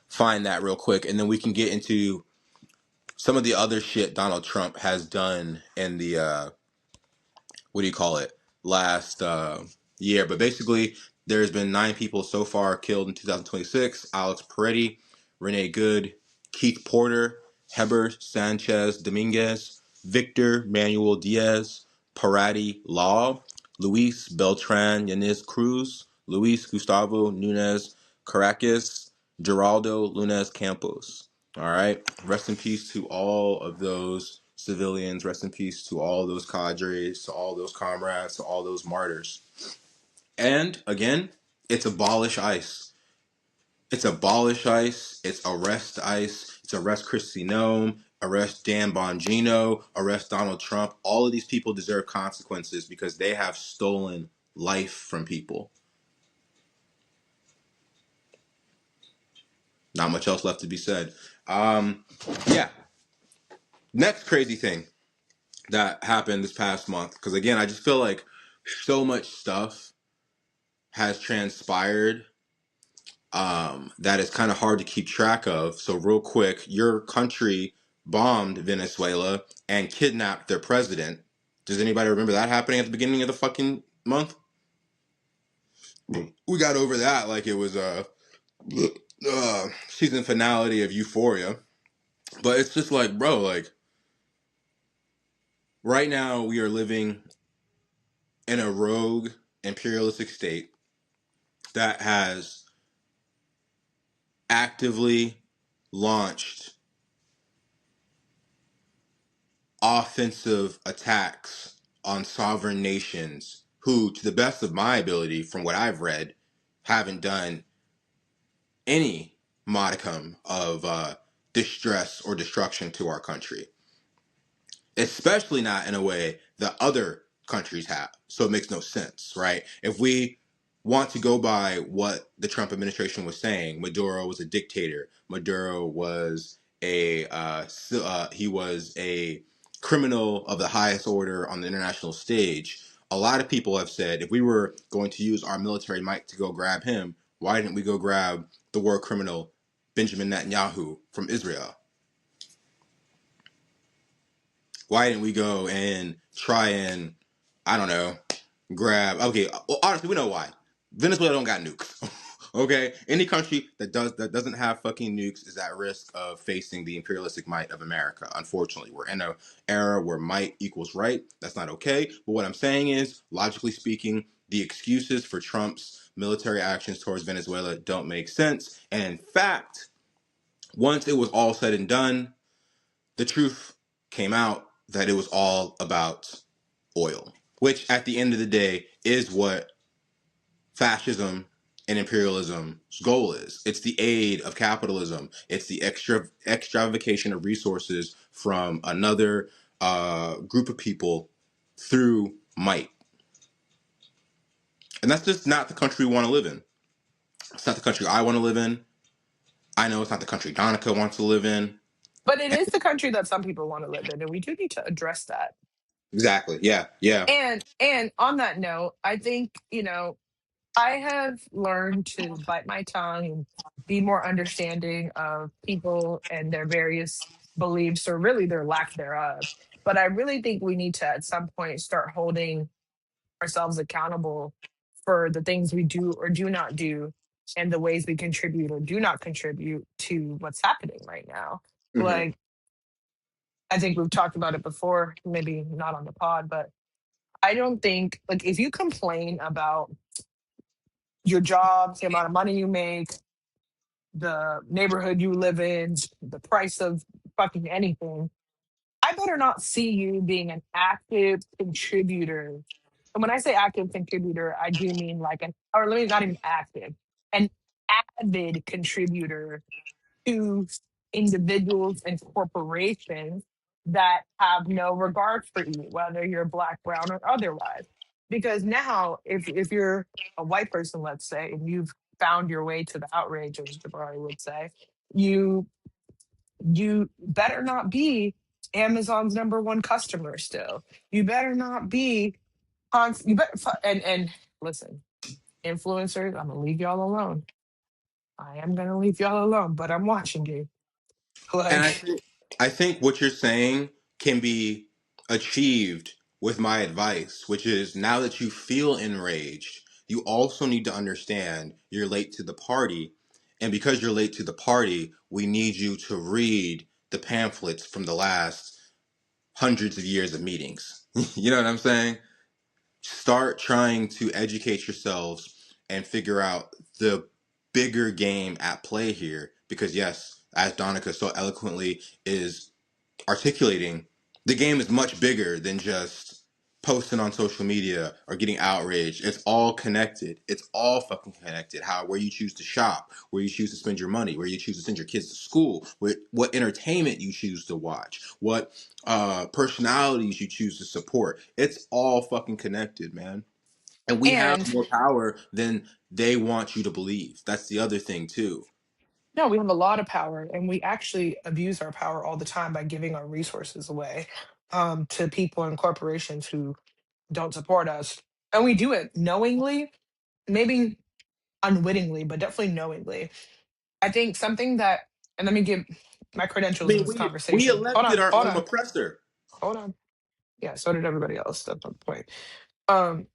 find that real quick, and then we can get into some of the other shit Donald Trump has done in the what do you call it, last year. But basically, there's been 9 people so far killed in 2026. Alex Peretti, Renee Good, Keith Porter, Heber Sanchez Dominguez, Victor Manuel Diaz, Parati Law, Luis Beltran Yanez Cruz, Luis Gustavo Nunez Caracas, Geraldo Lunes Campos. All right. Rest in peace to all of those civilians. Rest in peace to all those cadres, to all those comrades, to all those martyrs. And again, it's abolish ICE. It's abolish ICE. It's arrest ICE. It's arrest Kristi Noem. Arrest Dan Bongino. Arrest Donald Trump. All of these people deserve consequences because they have stolen life from people. Not much else left to be said. Yeah. Next crazy thing that happened this past month, because again, I just feel like so much stuff has transpired that it's kind of hard to keep track of. So real quick, your country bombed Venezuela and kidnapped their president. Does anybody remember that happening at the beginning of the fucking month? We got over that like it was a season finale of Euphoria. But it's just like, bro, like right now we are living in a rogue imperialistic state that has actively launched offensive attacks on sovereign nations who, to the best of my ability, from what I've read, haven't done any modicum of distress or destruction to our country, especially not in a way that other countries have. So it makes no sense, right? If we want to go by what the Trump administration was saying, Maduro was a dictator. Maduro was he was a criminal of the highest order on the international stage. A lot of people have said if we were going to use our military might to go grab him, why didn't we go grab the war criminal Benjamin Netanyahu from Israel? Why didn't we go and try and, I don't know, grab? Okay, well, honestly, we know why. Venezuela don't got nukes. Okay, any country that doesn't have fucking nukes is at risk of facing the imperialistic might of America. Unfortunately, we're in an era where might equals right. That's not okay. But what I'm saying is, logically speaking, the excuses for Trump's military actions towards Venezuela don't make sense. And in fact, once it was all said and done, the truth came out that it was all about oil, which at the end of the day is what fascism and imperialism's goal is. It's the aid of capitalism. It's the extravacation of resources from another group of people through might. And that's just not the country we want to live in. It's not the country I want to live in. I know it's not the country Donica wants to live in. But it is the country that some people want to live in, and we do need to address that. Exactly. Yeah. Yeah. And on that note, I think, I have learned to bite my tongue and be more understanding of people and their various beliefs, or really their lack thereof. But I really think we need to at some point start holding ourselves accountable for the things we do or do not do, and the ways we contribute or do not contribute to what's happening right now. Mm-hmm. Like, I think we've talked about it before, maybe not on the pod, but I don't think, like, if you complain about your job, the amount of money you make, the neighborhood you live in, the price of fucking anything, I better not see you being an active contributor. And when I say active contributor, I do mean like or let me not even active. an avid contributor to individuals and corporations that have no regard for you, whether you're black, brown, or otherwise. Because now, if you're a white person, let's say, and you've found your way to the outrage, as Jabari would say, you you better not be Amazon's number one customer still. You better not be you better and listen, influencers, I'm gonna leave y'all alone. I am gonna leave y'all alone, but I'm watching you. And Like, I think what you're saying can be achieved with my advice, which is now that you feel enraged, you also need to understand you're late to the party. And because you're late to the party, we need you to read the pamphlets from the last hundreds of years of meetings. You know what I'm saying? Start trying to educate yourselves and figure out the bigger game at play here. Because, yes, as Donica so eloquently is articulating, the game is much bigger than just posting on social media or getting outraged. It's all connected. It's all fucking connected. How where you choose to shop, where you choose to spend your money, where you choose to send your kids to school, what entertainment you choose to watch, what personalities you choose to support. It's all fucking connected, man. And we have and more power than they want you to believe. That's the other thing too. no, we have a lot of power, and we actually abuse our power all the time by giving our resources away to people and corporations who don't support us. And we do it knowingly, maybe unwittingly, but definitely knowingly. I think something that, and let me give my I credentials in mean, this we conversation. Hold elected on, our hold own on, oppressor. hold on. Yeah, so did everybody else. That's the point. Um,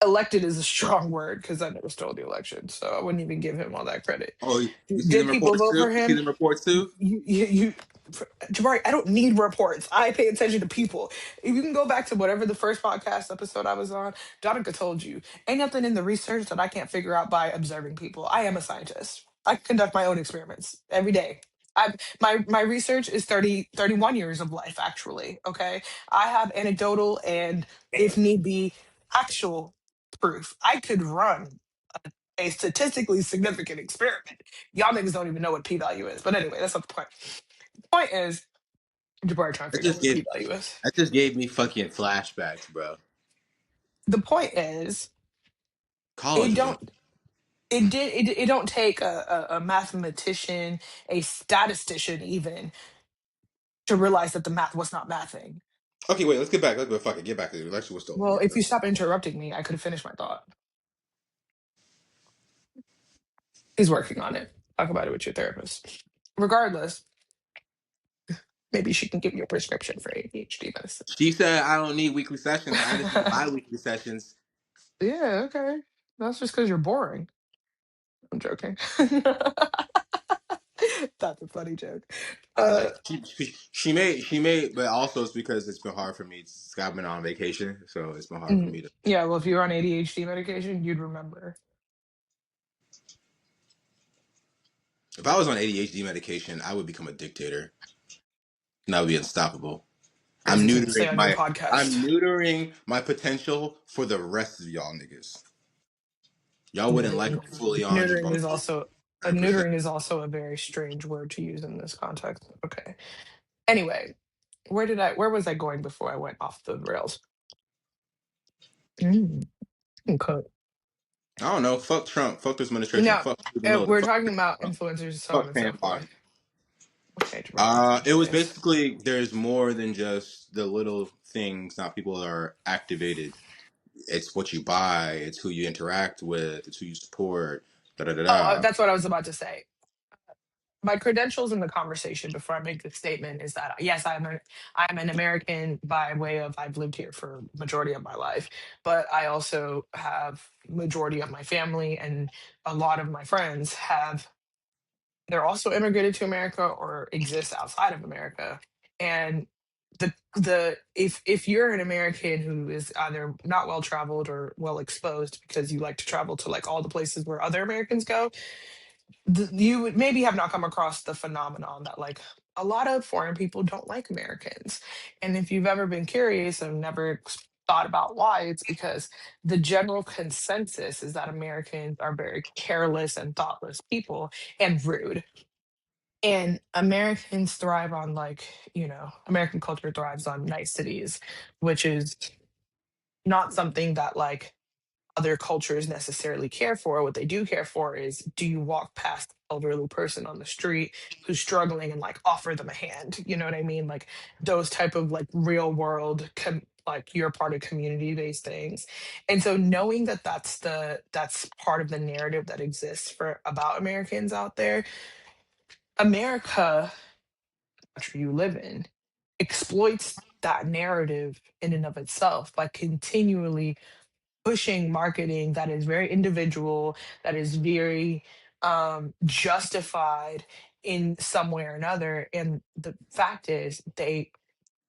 Elected is a strong word because I never stole the election, so I wouldn't even give him all that credit. Oh, you see Did them people reports vote too? for You see him? them reports too? You Jabari, I don't need reports. I pay attention to people. If you can go back to whatever the first podcast episode I was on, Donica told you, ain't nothing in the research that I can't figure out by observing people. I am a scientist. I conduct my own experiments every day. My research is 31 years of life, actually. Okay. I have anecdotal and, if need be, actual proof. I could run a statistically significant experiment. Y'all niggas don't even know what p-value is. But anyway, that's not the point. The point is, Jabari trying to That figure out just what gave p-value is. that just gave me fucking flashbacks, bro. The point is, it College was in. don't it don't take a mathematician, a statistician even, to realize that the math was not mathing. Okay, wait. Let's get back. Let's go. Fuck it. Get back to the election was stolen. Well, Yeah, if you that's stop interrupting me, I could have finished my thought. He's working on it. Talk about it with your therapist. Regardless, maybe she can give you a prescription for ADHD medicine. she said I don't need weekly sessions. I just need bi-weekly sessions. Yeah, okay. That's just because you're boring. I'm joking. That's a funny joke. I Uh, like she made, but also it's because it's been hard for me. I've been on vacation, so it's been hard for me to. yeah, well, if you're on ADHD medication, you'd remember. If I was on ADHD medication, I would become a dictator, and I would be unstoppable. I'm Crazy thing to say neutering on your my podcast. I'm neutering my potential for the rest of y'all niggas. Y'all wouldn't like Neutering, a fully on neutering is Jabari also 100%. a very strange word to use in this context. Okay. Anyway, where was I going before I went off the rails? Mm, okay. I don't know. Fuck Trump. Fuck this administration. Now, Fuck Stephen Miller. we're Fuck talking about influencers, so on fuck and so Pam forth. Bondi. Okay, Jabari, It was anyways. basically there's more than just the little things. Not people are activated. It's what you buy. It's who you interact with. It's who you support. Da da da Oh, da. that's what I was about to say. My credentials in the conversation before I make the statement is that yes, I'm an American by way of I've lived here for majority of my life, but I also have majority of my family and a lot of my friends have they're also immigrated to America or exist outside of America. And the if you're an American who is either not well traveled or well exposed because you like to travel to like all the places where other Americans go, you would maybe have not come across the phenomenon that like a lot of foreign people don't like Americans. And if you've ever been curious and never thought about why, it's because the general consensus is that Americans are very careless and thoughtless people and rude. And Americans thrive on, like, American culture thrives on niceties, which is not something that like other cultures necessarily care for. What they do care for is, do you walk past an elderly person on the street who's struggling and like offer them a hand? You know what I mean? Like those type of like real world like you're part of community based things. And so knowing that that's part of the narrative that exists for about Americans out there, America, country you live in, exploits that narrative in and of itself by continually pushing marketing that is very individual, that is very justified in some way or another. And the fact is,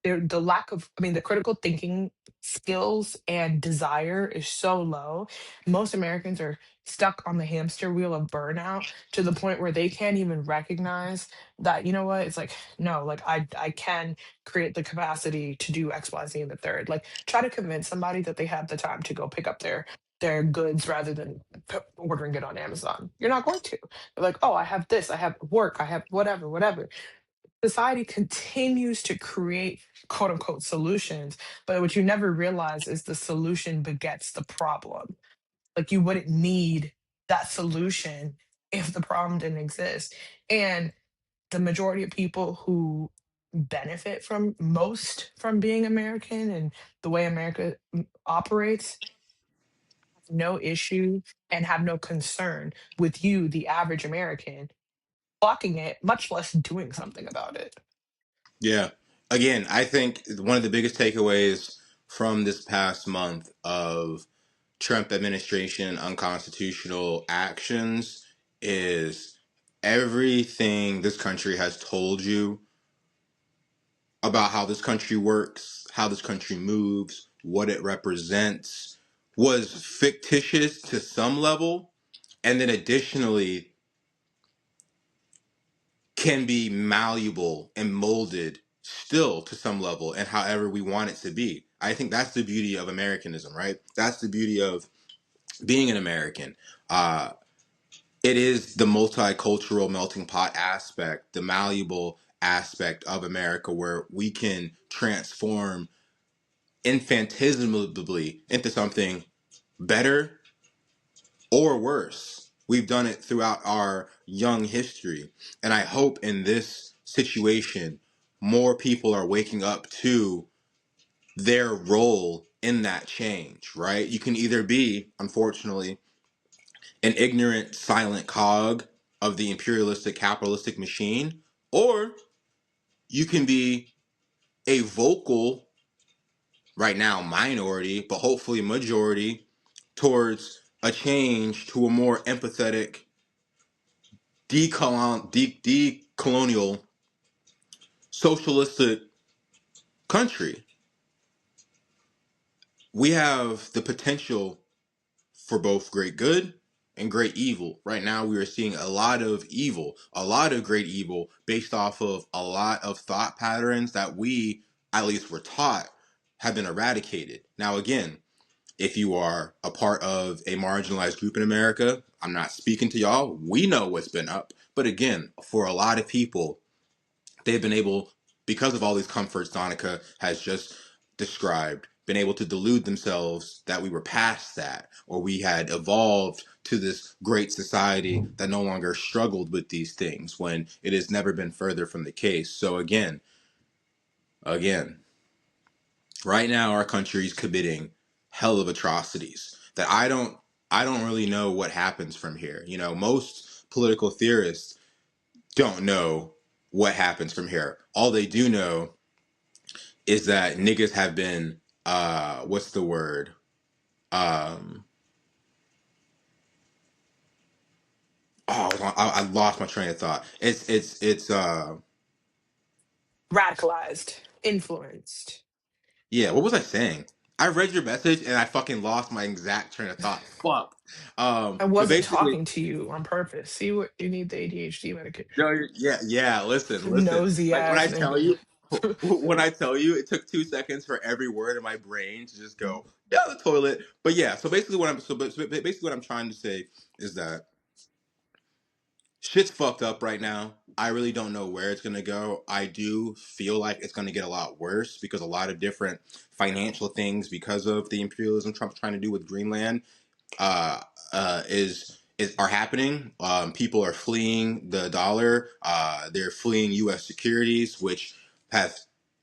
the lack of, I mean, the critical thinking skills and desire is so low. Most Americans are stuck on the hamster wheel of burnout to the point where they can't even recognize that, you know what, it's like, no, like I can create the capacity to do XYZ and the third. Like try to convince somebody that they have the time to go pick up their goods rather than ordering it on Amazon. You're not going to. They're like, oh, I have this, I have work, I have whatever, whatever. Society continues to create quote unquote solutions, but what you never realize is the solution begets the problem. Like you wouldn't need that solution if the problem didn't exist. And the majority of people who benefit from most from being American and the way America operates have no issue and have no concern with you, the average American, blocking it, much less doing something about it. Yeah. Again, I think one of the biggest takeaways from this past month of Trump administration unconstitutional actions is everything this country has told you about how this country works, how this country moves, what it represents was fictitious to some level, and then additionally can be malleable and molded still to some level and however we want it to be. I think that's the beauty of Americanism, right? That's the beauty of being an American. Uh, it is the multicultural melting pot aspect, the malleable aspect of America where we can transform infinitesimally into something better or worse. We've done it throughout our young history. And I hope in this situation, more people are waking up to their role in that change, right? You can either be, unfortunately, an ignorant, silent cog of the imperialistic, capitalistic machine, or you can be a vocal, right now, minority, but hopefully majority towards a change to a more empathetic, decolonial, socialistic country. We have the potential for both great good and great evil. Right now, we are seeing a lot of evil, a lot of great evil based off of a lot of thought patterns that we, at least were taught, have been eradicated. Now, again, if you are a part of a marginalized group in America, I'm not speaking to y'all. We know what's been up. But again, for a lot of people, they've been able, because of all these comforts Donica has just described, been able to delude themselves that we were past that, or we had evolved to this great society that no longer struggled with these things, when it has never been further from the case. So again, right now our country is committing hell of atrocities that I don't really know what happens from here. You know, most political theorists don't know what happens from here. All they do know is that niggas have been what's the word? Um I lost my train of thought. It's Radicalized, influenced. yeah, what was I saying? I read your message and I fucking lost my exact train of thought. Fuck. I But wasn't basically, talking to you on purpose. See what you need, the ADHD medication. no, yeah, listen. Nosy Like when ass I tell you, nigga. when I tell you, it took 2 seconds for every word in my brain to just go down the toilet. But yeah, so basically what I'm trying to say is that shit's fucked up right now. I really don't know where it's gonna go. I do feel like it's gonna get a lot worse because a lot of different financial things, because of the imperialism Trump's trying to do with Greenland, uh, is are happening. People are fleeing the dollar. They're fleeing U.S. securities, which have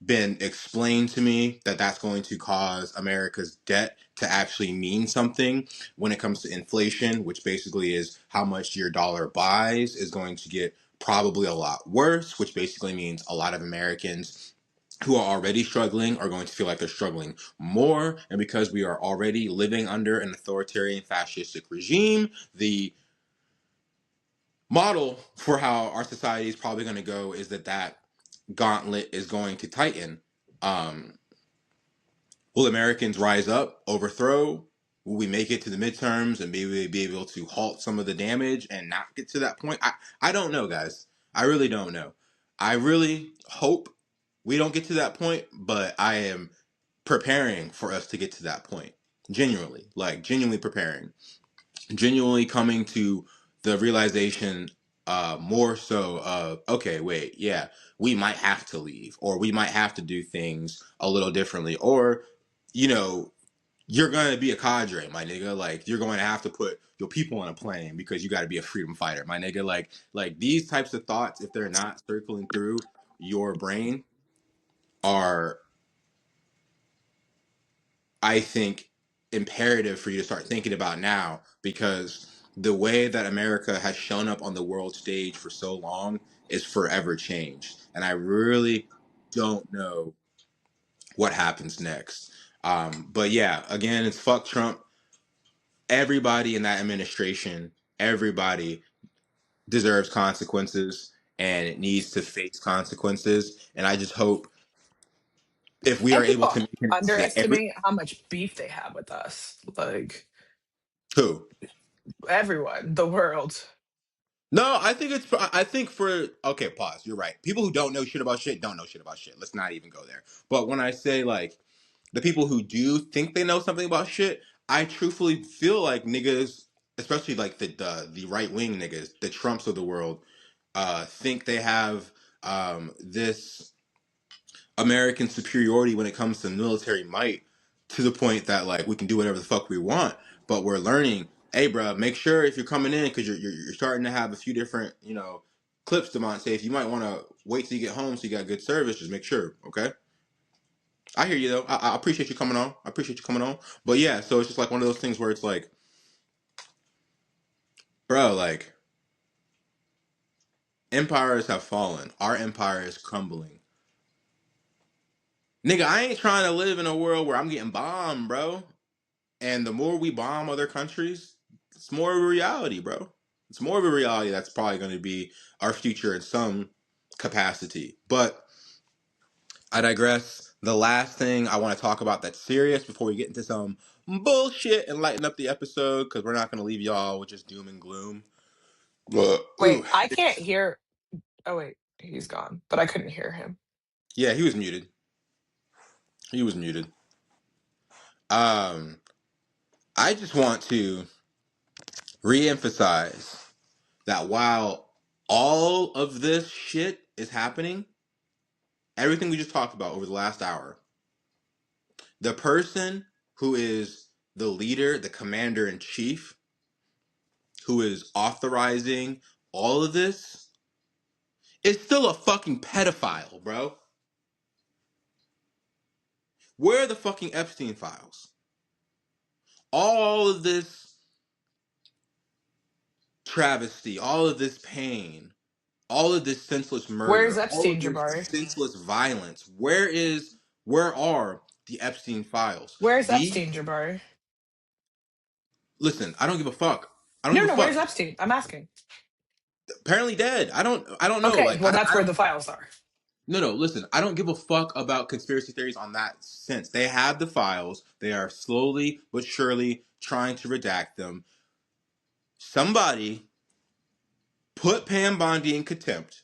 been explained to me that that's going to cause America's debt to actually mean something when it comes to inflation, which basically is how much your dollar buys, is going to get probably a lot worse, which basically means a lot of Americans who are already struggling are going to feel like they're struggling more. And because we are already living under an authoritarian fascistic regime, the model for how our society is probably going to go is that gauntlet is going to tighten. Um, will Americans rise up, overthrow? Will we make it to the midterms and maybe be able to halt some of the damage and not get to that point? I don't know, guys. I really don't know. I really hope we don't get to that point, but I am preparing for us to get to that point. Genuinely, like genuinely preparing, genuinely coming to the realization, more so of, okay, wait, yeah, we might have to leave, or we might have to do things a little differently, or, you know, you're gonna be a cadre, my nigga. Like, you're going to have to put your people on a plane because you got to be a freedom fighter, my nigga. Like these types of thoughts, if they're not circling through your brain, are, I think, imperative for you to start thinking about now, because the way that America has shown up on the world stage for so long is forever changed. And I really don't know what happens next. But yeah, again, it's fuck Trump. Everybody in that administration, everybody deserves consequences and it needs to face consequences. And I just hope, if we And are able people to make it to every underestimate how much beef they have with us. Like who. everyone, the world. No, I think it's. I think for, okay, pause. You're right. People who don't know shit about shit don't know shit about shit. Let's not even go there. But when I say, like, the people who do think they know something about shit, I truthfully feel like niggas, especially like the right wing niggas, the Trumps of the world, think they have this American superiority when it comes to military might, to the point that, like, we can do whatever the fuck we want. But we're learning, hey, bro, make sure if you're coming in, because you're starting to have a few different, clips to say, if you might want to wait till you get home so you got good service, just make sure, okay? I hear you though. I appreciate you coming on. I appreciate you coming on. But yeah, so it's just like one of those things where it's like, bro, like, empires have fallen. Our empire is crumbling. Nigga, I ain't trying to live in a world where I'm getting bombed, bro. And the more we bomb other countries, it's more of a reality, bro. It's more of a reality that's probably going to be our future in some capacity. But I digress. The last thing I want to talk about that's serious before we get into some bullshit and lighten up the episode, because we're not going to leave y'all with just doom and gloom. Wait, I can't hear. Oh wait, he's gone, but I couldn't hear him. Yeah, he was muted. He was muted. Um, I just want to reemphasize that while all of this shit is happening, everything we just talked about over the last hour, the person who is the leader, the commander in chief, who is authorizing all of this, is still a fucking pedophile, bro. Where are the fucking Epstein files? All of this travesty, all of this pain, all of this senseless Where's murder, all Epstein, of this Jabari? senseless violence. Where are the Epstein files? Where's The Epstein, Jabari? Listen, I don't give a fuck. I don't No, give a no, where's fuck. Epstein? I'm asking. Apparently dead. I don't know. Okay, Like, well, that's I where don't. the files are. No. Listen, I don't give a fuck about conspiracy theories on that sense. They have the files. They are slowly but surely trying to redact them. Somebody put Pam Bondi in contempt,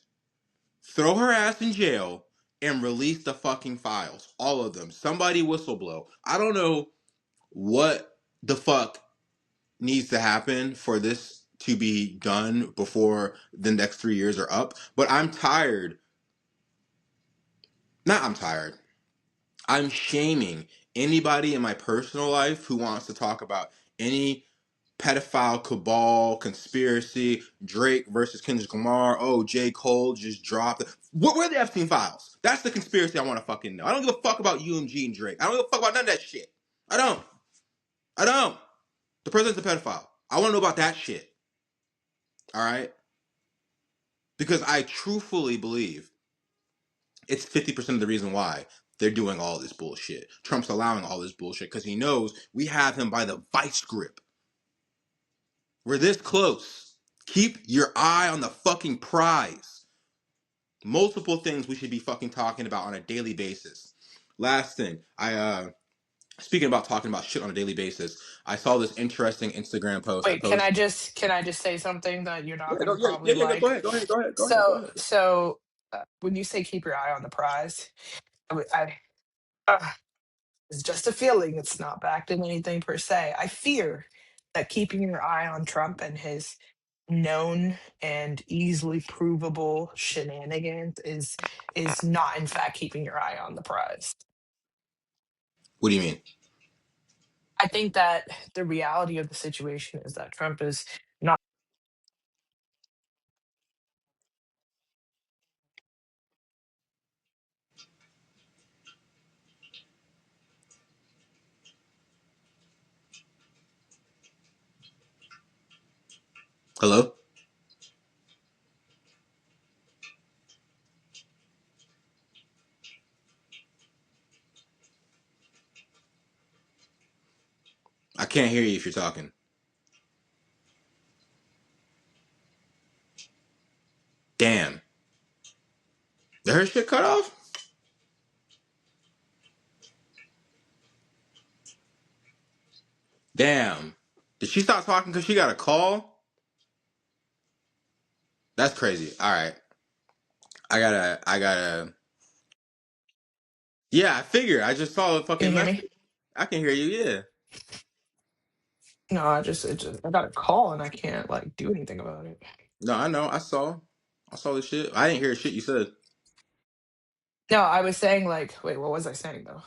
throw her ass in jail, and release the fucking files. All of them. Somebody whistleblow. I don't know what the fuck needs to happen for this to be done before the next 3 years are up. But I'm tired. Not I'm tired. I'm shaming anybody in my personal life who wants to talk about any pedophile cabal conspiracy, Drake versus Kendrick Lamar. Oh, J. Cole just dropped. What were the Epstein files? That's the conspiracy I want to fucking know. I don't give a fuck about UMG and Drake. I don't give a fuck about none of that shit. I don't. I don't. The president's a pedophile. I want to know about that shit. All right? Because I truthfully believe it's 50% of the reason why they're doing all this bullshit. Trump's allowing all this bullshit because he knows we have him by the vice grip. We're this close. Keep your eye on the fucking prize. Multiple things we should be fucking talking about on a daily basis. Last thing, speaking about talking about shit on a daily basis, I saw this interesting Instagram post. I Wait, can I posted. just say something that you're not Yeah, going to yeah, probably yeah, yeah. Go like? ahead, go ahead, go ahead, go ahead, go So ahead. when you say keep your eye on the prize, uh, it's just a feeling. It's not backed in anything per se. I fear that keeping your eye on Trump and his known and easily provable shenanigans is not in fact keeping your eye on the prize. What do you mean? I think that the reality of the situation is that Trump is not. Hello? I can't hear you if you're talking. Damn. Did her shit cut off? Damn. Did she stop talking because she got a call? That's crazy. All right. I gotta. Yeah, I figured. I just saw a Can you fucking hear message. me? I can hear you, yeah. No, I got a call and I can't like do anything about it. No, I know. I saw. I saw the shit. I didn't hear the shit you said. No, I was saying like, wait, what was I saying though?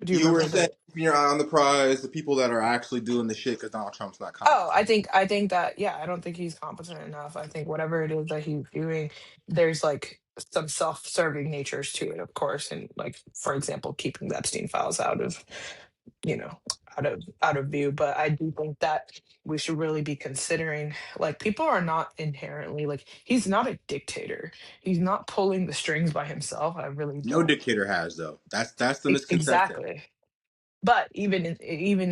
Do you You were remember saying the? keeping your eye on the prize, the people that are actually doing the shit because Donald Trump's not Oh, competent. I think that yeah, I don't think he's competent enough. I think whatever it is that he's doing, there's like some self-serving natures to it, of course, and like for example, keeping the Epstein files out of you know out of view. But I do think that we should really be considering like people are not inherently like he's not a dictator. He's not pulling the strings by himself. I really No don't. dictator has though. That's the misconception. Exactly. But even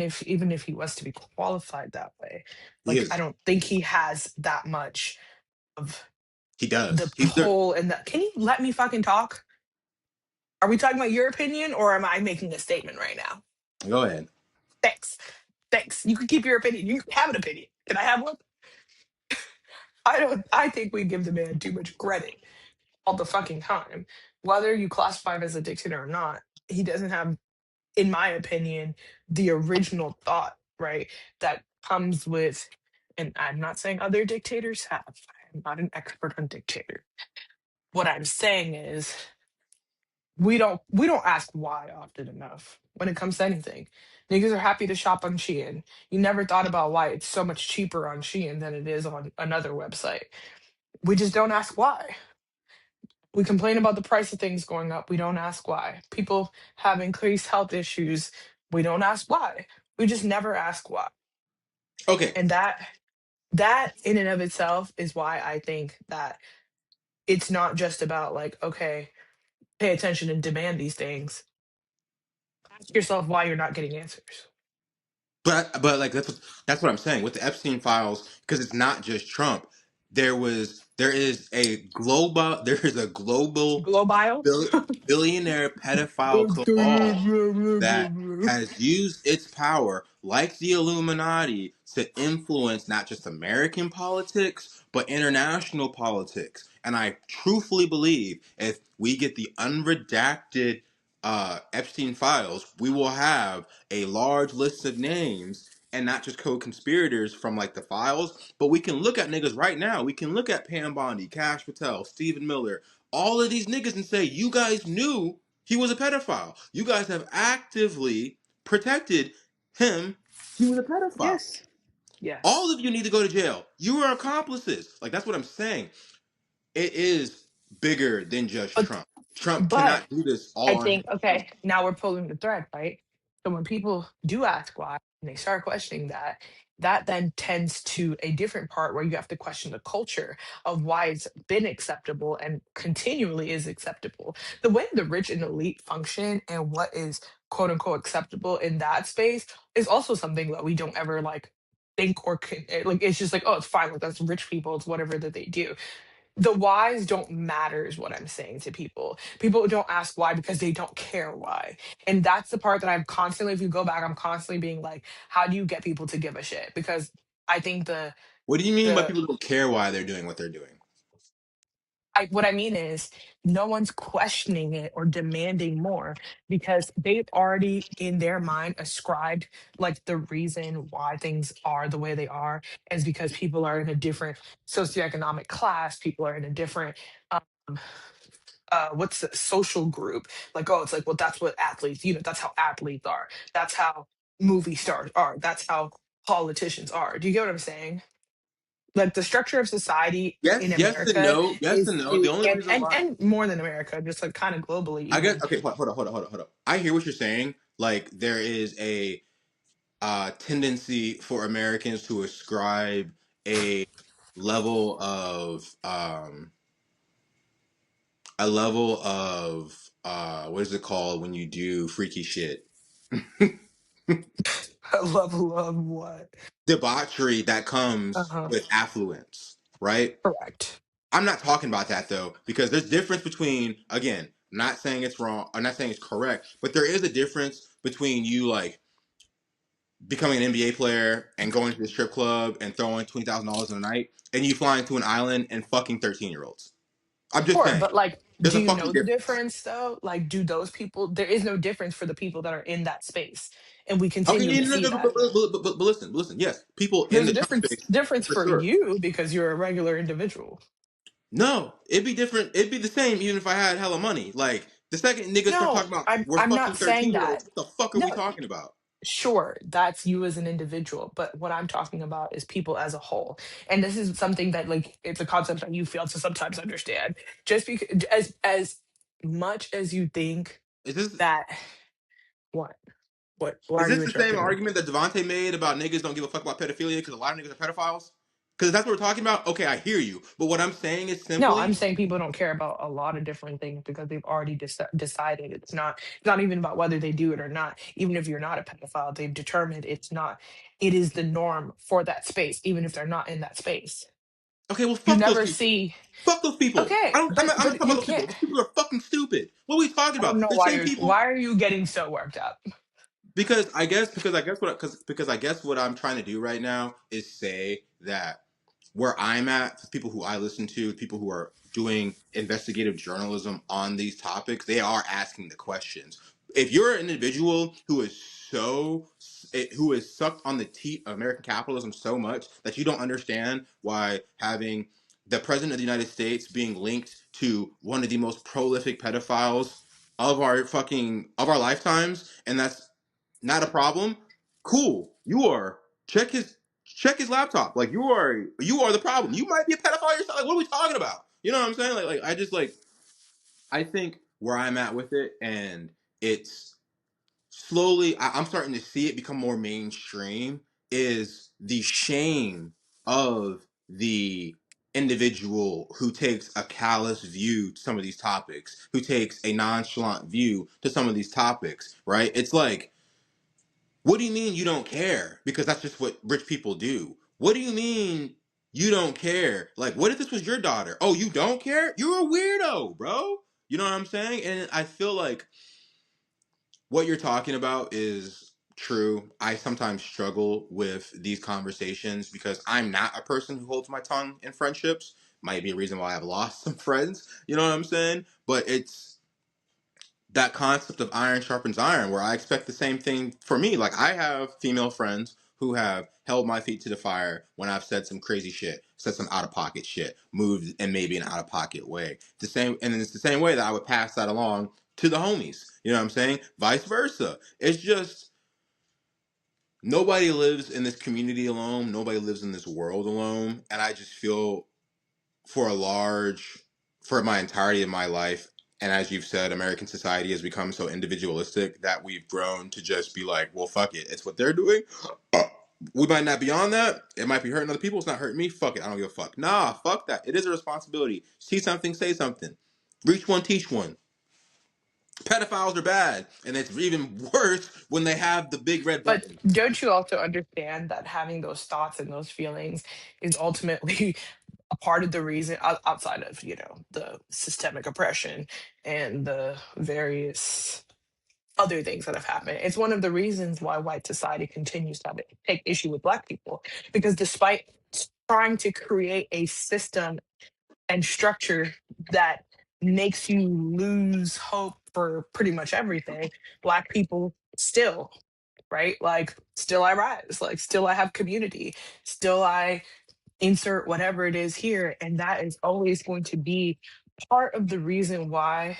if he was to be qualified that way, He like I is. don't think he has that much of He the does. He's the. pull and the. Can you let me fucking talk? Are we talking about your opinion or am I making a statement right now? Go ahead. Thanks. Thanks. You can keep your opinion. You can have an opinion. Can I have one? I don't. I think we give the man too much credit all the fucking time. Whether you classify him as a dictator or not, he doesn't have, in my opinion, the original thought, right? That comes with, and I'm not saying other dictators have. I'm not an expert on dictators. What I'm saying is we don't ask why often enough when it comes to anything. Niggas are happy to shop on Shein. You never thought about why it's so much cheaper on Shein than it is on another website. We just don't ask why. We complain about the price of things going up. We don't ask why. People have increased health issues. We don't ask why. We just never ask why. Okay. And that in and of itself is why I think that it's not just about like, okay, pay attention and demand these things. Ask yourself why you're not getting answers. But like that's what I'm saying with the Epstein files because it's not just Trump. There is a global Globile. bill, billionaire pedophile cabal that has used its power like the Illuminati to influence not just American politics but international politics. And I truthfully believe if we get the unredacted Epstein files, we will have a large list of names and not just co-conspirators from like the files, but we can look at niggas right now. We can look at Pam Bondi, Cash Patel, Stephen Miller, all of these niggas and say, you guys knew he was a pedophile. You guys have actively protected him. He was a pedophile. Yes. All Yes. of you need to go to jail. You are accomplices. Like, that's what I'm saying. It is bigger than just But Trump. Trump but cannot do this all I on his think, own. okay, now we're pulling the thread, right? So when people do ask why and they start questioning that, that then tends to a different part where you have to question the culture of why it's been acceptable and continually is acceptable. The way the rich and elite function and what is quote unquote acceptable in that space is also something that we don't ever like think or like it's just like, oh, it's fine, like that's rich people, it's whatever that they do. The whys don't matter is what I'm saying to people. People don't ask why because they don't care why. And that's the part that I'm constantly, if you go back, I'm constantly being like, how do you get people to give a shit? Because I think What do you mean by the people don't care why they're doing what they're doing? what I mean is no one's questioning it or demanding more because they've already in their mind ascribed like the reason why things are the way they are is because people are in a different socioeconomic class, people are in a different um, what's the social group, like, oh, it's like, well, that's what athletes, that's how athletes are, that's how movie stars are, that's how politicians are. Do you get what I'm saying? Like the structure of society in Yes, yes and America no. Yes and no. The is only reason why and more than America, just like kind of globally I guess even. okay, hold on. I hear what you're saying. Like there is a tendency for Americans to ascribe a level of what is it called when you do freaky shit? A level of what? Debauchery that comes Uh-huh. with affluence, right? Correct. I'm not talking about that though, because there's difference between, again, I'm not saying it's wrong, I'm not saying it's correct, but there is a difference between you like becoming an NBA player and going to the strip club and throwing $20,000 in a night, and you flying to an island and fucking 13-year-olds. I'm just Sure, saying, but like, there's do a you fucking know the difference. difference though? Like, do those people? There is no difference for the people that are in that space, and we Okay, continue yeah, to no, see no, no, that. but listen. Yes, people in There's the a Trump difference space, difference for for sure. you because you're a regular individual. No, it'd be different. It'd be the same even if I had hella money. Like the second niggas start No, talking about I'm we're I'm fucking not saying 13-year-olds, that. what the fuck are No, we talking about? sure, that's you as an individual, but what I'm talking about is people as a whole. And this is something that like it's a concept that you fail to sometimes understand. Just because as much as you think Is this that what why is are you this the same interrupting me? argument that Devontae made about niggas don't give a fuck about pedophilia because a lot of niggas are pedophiles? Because that's what we're talking about. Okay, I hear you, but what I'm saying is No, I'm simply saying people don't care about a lot of different things because they've already decided it's not even about whether they do it or not. Even if you're not a pedophile, they've determined it's not. It is the norm for that space, even if they're not in that space. okay. Well, You fuck those never people. see. Fuck those people. I Okay, don't. I'm not but talking about you those people. can't. Those people are fucking stupid. What are we talking I don't about? know The why same you're people. why are you getting so worked up? Because I guess what I'm trying to do right now is say that where I'm at, people who I listen to, people who are doing investigative journalism on these topics, they are asking the questions. If you're an individual who is sucked on the teat of American capitalism so much that you don't understand why having the president of the United States being linked to one of the most prolific pedophiles of our lifetimes, and that's not a problem. Cool. You are check his laptop. Like you are the problem. You might be a pedophile yourself. Like what are we talking about? You know what I'm saying? Like I just like I think where I'm at with it, and it's slowly I'm starting to see it become more mainstream. Is the shame of the individual who takes a callous view to some of these topics, who takes a nonchalant view to some of these topics, right? It's like what do you mean you don't care? Because that's just what rich people do. What do you mean you don't care? Like, what if this was your daughter? Oh, you don't care? You're a weirdo, bro. You know what I'm saying? And I feel like what you're talking about is true. I sometimes struggle with these conversations because I'm not a person who holds my tongue in friendships might be a reason why I've lost some friends. You know what I'm saying? But it's that concept of iron sharpens iron, where I expect the same thing for me. Like, I have female friends who have held my feet to the fire when I've said some crazy shit, said some out of pocket shit, moved in maybe an out of pocket way. The same, and it's the same way that I would pass that along to the homies. You know what I'm saying? Vice versa. It's just nobody lives in this community alone. Nobody lives in this world alone. And I just feel for for my entirety of my life, and as you've said, American society has become so individualistic that we've grown to just be like, well, fuck it. It's what they're doing. Uh, we might not be on that. It might be hurting other people. It's not hurting me. Fuck it. I don't give a fuck. Nah, fuck that. It is a responsibility. See something, say something. Reach one, teach one. Pedophiles are bad. And it's even worse when they have the big red But button. don't you also understand that having those thoughts and those feelings is ultimately a part of the reason, outside of, the systemic oppression and the various other things that have happened? It's one of the reasons why white society continues to take issue with Black people, because despite trying to create a system and structure that makes you lose hope for pretty much everything, Black people still, right? Like, still I rise, like, still I have community, still I insert whatever it is here. And that is always going to be part of the reason why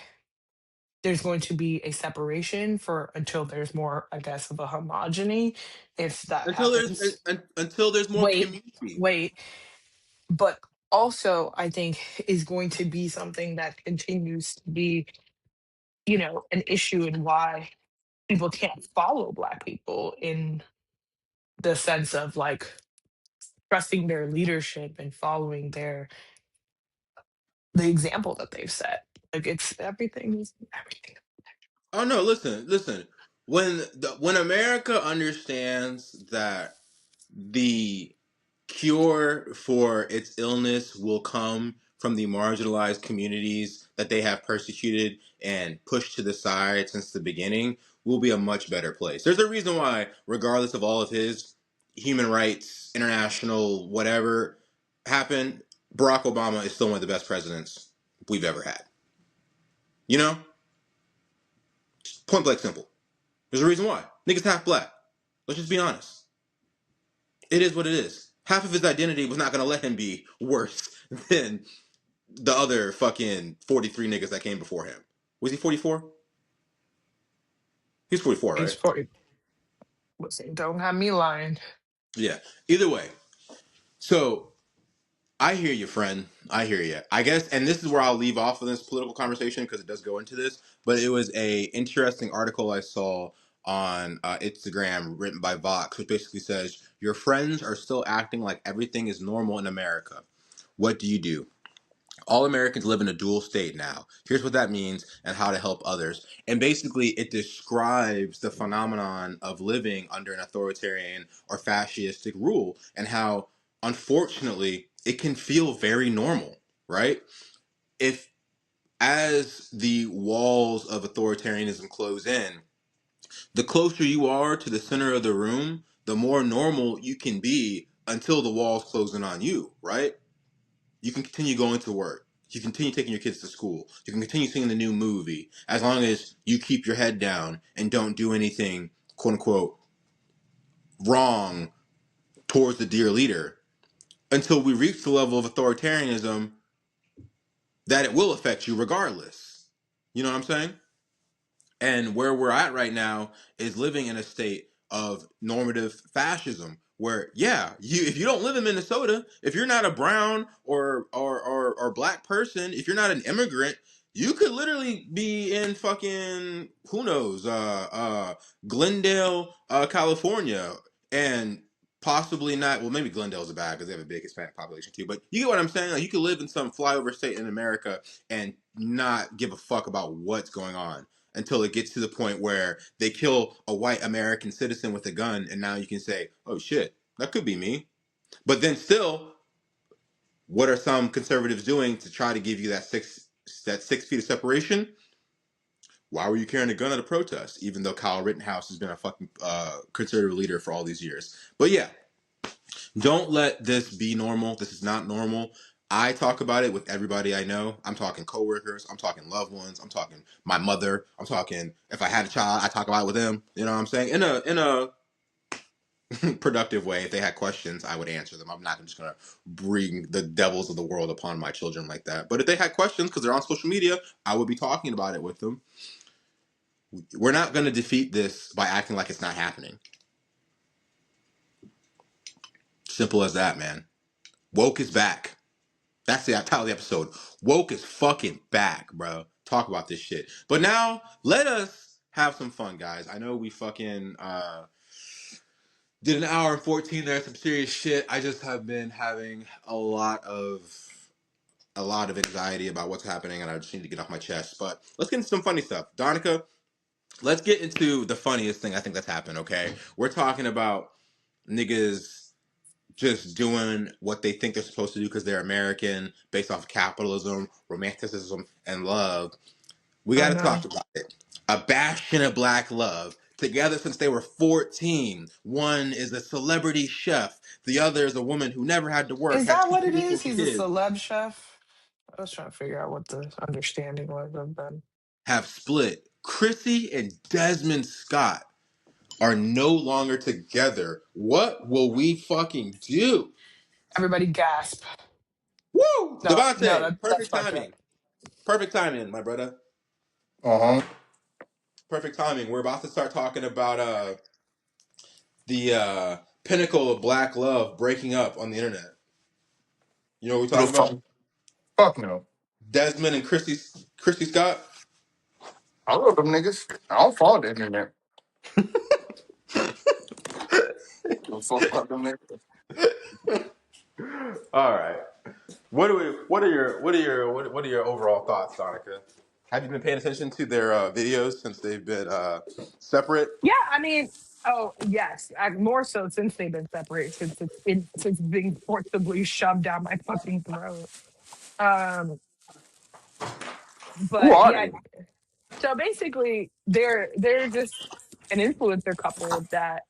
there's going to be a separation for until there's more, I guess, of a homogeny, if that happens. Until there's more Wait, community. wait. But also, I think is going to be something that continues to be, an issue, and why people can't follow Black people in the sense of like trusting their leadership and following the example that they've set. Like, it's everything. Oh no, listen. When America understands that the cure for its illness will come from the marginalized communities that they have persecuted and pushed to the side since the beginning, we'll be a much better place. There's a reason why, regardless of all of his human rights, international, whatever happened, Barack Obama is still one of the best presidents we've ever had. You know? Point blank simple. There's a reason why. Niggas half black. Let's just be honest. It is what it is. Half of his identity was not going to let him be worse than the other fucking 43 niggas that came before him. Was he 44? He's 44, He's right? 40. Listen, don't have me lying. Yeah. Either way. So, I hear you, friend. I hear you. I guess, and this is where I'll leave off of this political conversation because it does go into this. But it was a interesting article I saw on Instagram written by Vox, which basically says your friends are still acting like everything is normal in America. What do you do? All Americans live in a dual state now. Here's what that means and how to help others. And basically, it describes the phenomenon of living under an authoritarian or fascistic rule and how, unfortunately, it can feel very normal, right? If, as the walls of authoritarianism close in, the closer you are to the center of the room, the more normal you can be until the walls close in on you, right? You can continue going to work. You can continue taking your kids to school. You can continue seeing the new movie as long as you keep your head down and don't do anything, quote unquote, wrong towards the dear leader until we reach the level of authoritarianism that it will affect you regardless. You know what I'm saying? And where we're at right now is living in a state of normative fascism where, yeah, if you don't live in Minnesota, if you're not a brown or black person, if you're not an immigrant, you could literally be in fucking, who knows, Glendale, California, and possibly not, well, maybe Glendale's bad because they have a big Hispanic population too, but you get what I'm saying? Like, you could live in some flyover state in America and not give a fuck about what's going on until it gets to the point where they kill a white American citizen with a gun, and now you can say, oh shit, that could be me. But then still, what are some conservatives doing to try to give you that 6 feet of separation? Why were you carrying a gun at a protest? Even though Kyle Rittenhouse has been a fucking conservative leader for all these years. But yeah, don't let this be normal. This is not normal. I talk about it with everybody I know. I'm talking coworkers. I'm talking loved ones. I'm talking my mother. I'm talking if I had a child, I talk about it with them. You know what I'm saying? In a productive way. If they had questions, I would answer them. I'm not just gonna bring the devils of the world upon my children like that. But if they had questions because they're on social media, I would be talking about it with them. We're not gonna defeat this by acting like it's not happening. Simple as that, man. Woke is back. That's the title of the episode. Woke is fucking back, bro. Talk about this shit. But now, let us have some fun, guys. I know we fucking did an hour and 14 there, some serious shit. I just have been having a lot of anxiety about what's happening, and I just need to get off my chest. But let's get into some funny stuff. Donica, let's get into the funniest thing I think that's happened, okay? We're talking about niggas just doing what they think they're supposed to do because they're American, based off capitalism, romanticism, and love. We I got to know. talk about it. A bastion of black love. Together since they were 14. One is a celebrity chef. The other is a woman who never had to work, Is had that two what it beautiful is? He's a kids, celeb chef. I was trying to figure out what the understanding was of them. have split. Chrissy and Desmond Scott are no longer together. What will we fucking do? Everybody gasp. Woo! No, no, Devontae, that's perfect fucked up. timing. Perfect timing, my brother. Uh-huh. Perfect timing. We're about to start talking about the pinnacle of black love breaking up on the internet. You know what we're Who the talking fuck? about? Fuck no. Desmond and Christy Scott. I love them niggas. I don't follow the internet. Don't fuck about them niggas. All right. What are your overall thoughts, Donica? Have you been paying attention to their videos since they've been separate? Yeah, I mean, oh yes, more so since they've been separated, since being forcibly shoved down my fucking throat. Um, Who but are yeah, they? so basically, they're just an influencer couple that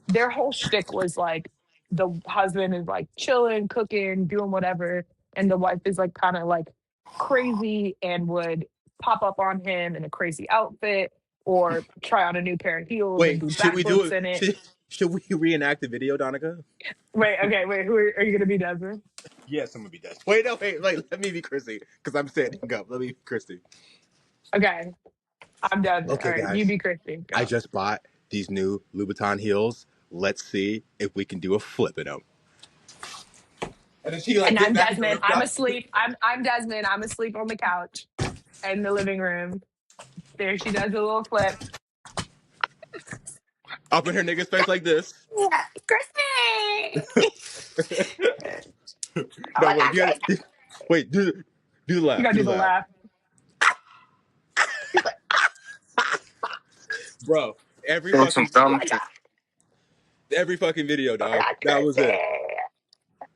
their whole shtick was like the husband is like chilling, cooking, doing whatever, and the wife is like kind of like crazy and would pop up on him in a crazy outfit or try on a new pair of heels and Wait, do should we do backflips it? in it. Should we reenact the video, Donica? Wait, okay, wait, who are you gonna be, Desmond? Yes, I'm gonna be Des. Wait, no, wait, let me be Christy because I'm standing up. Let me be Christy. Okay, I'm Desmond. All Okay, right, you guys, be Christy. I Go. just bought these new Louboutin heels. Let's see if we can do a flip in them. And then she like And get I'm back into Desmond. her I'm stuff. asleep. I'm Desmond. I'm asleep on the couch in the living room. There she does a little flip. Up in her nigga's face like this. Yeah, Christy. Oh No, my wait, God, you Christy. gotta wait. Do the You laugh. gotta Do do the the laugh, laugh. She's like, bro. Doing some oh dumb my shit. God. Every fucking video, Oh my dog. God, That was Christy. it.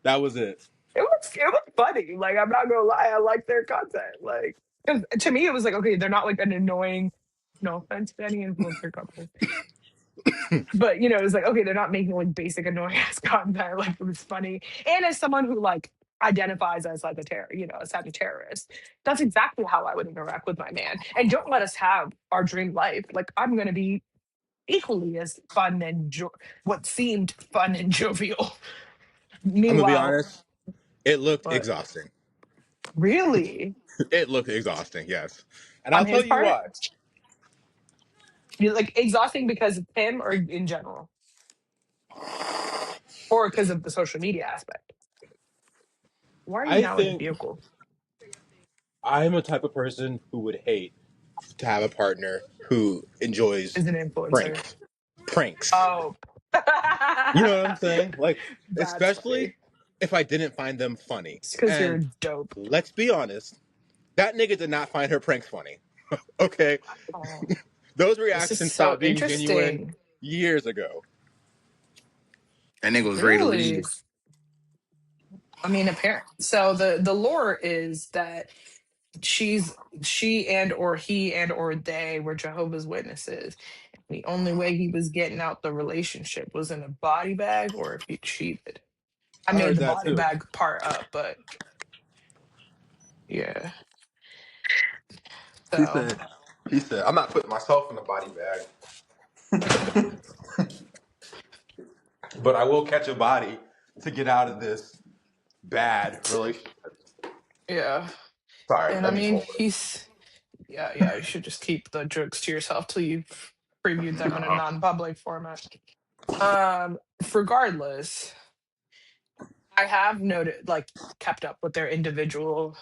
That was it. It was funny. Like, I'm not gonna lie, I like their content. Like, 'cause to me, it was like, okay, they're not like an annoying, no offense to any influencer couple. But it was like, okay, they're not making like basic annoying ass content. Like, it was funny. And as someone who like identifies as like as a terrorist, that's exactly how I would interact with my man. And don't let us have our dream life. Like, I'm gonna be equally as fun and what seemed fun and jovial. I'm gonna be Meanwhile, honest. It looked but exhausting. really, It looked exhausting. Yes, and on I'll tell his you part, why. like exhausting because of him or in general, or because of the social media aspect. Why are you I now in the think vehicle I'm a type of person who would hate to have a partner who enjoys as an influencer? pranks. Pranks. Oh, You know what I'm saying? Like, that's especially funny. if I didn't find them funny. It's because And you're dope. let's be honest, that nigga did not find her pranks funny. Okay? Oh, Those this is reactions so stopped being genuine interesting. years ago. That nigga was ready to Really? leave. I mean, apparent. So the lore is that she and or he and or they were Jehovah's Witnesses. The only way he was getting out the relationship was in a body bag or if he cheated. I I made heard the that body too. bag part up, but Yeah. He So said, he said, I'm not putting myself in a body bag, but I will catch a body to get out of this bad relationship. yeah. Sorry, And I that means mean, homework. he's yeah. You should just keep the jokes to yourself till you've previewed them in a non-public format. Regardless, I have noted like kept up with their individual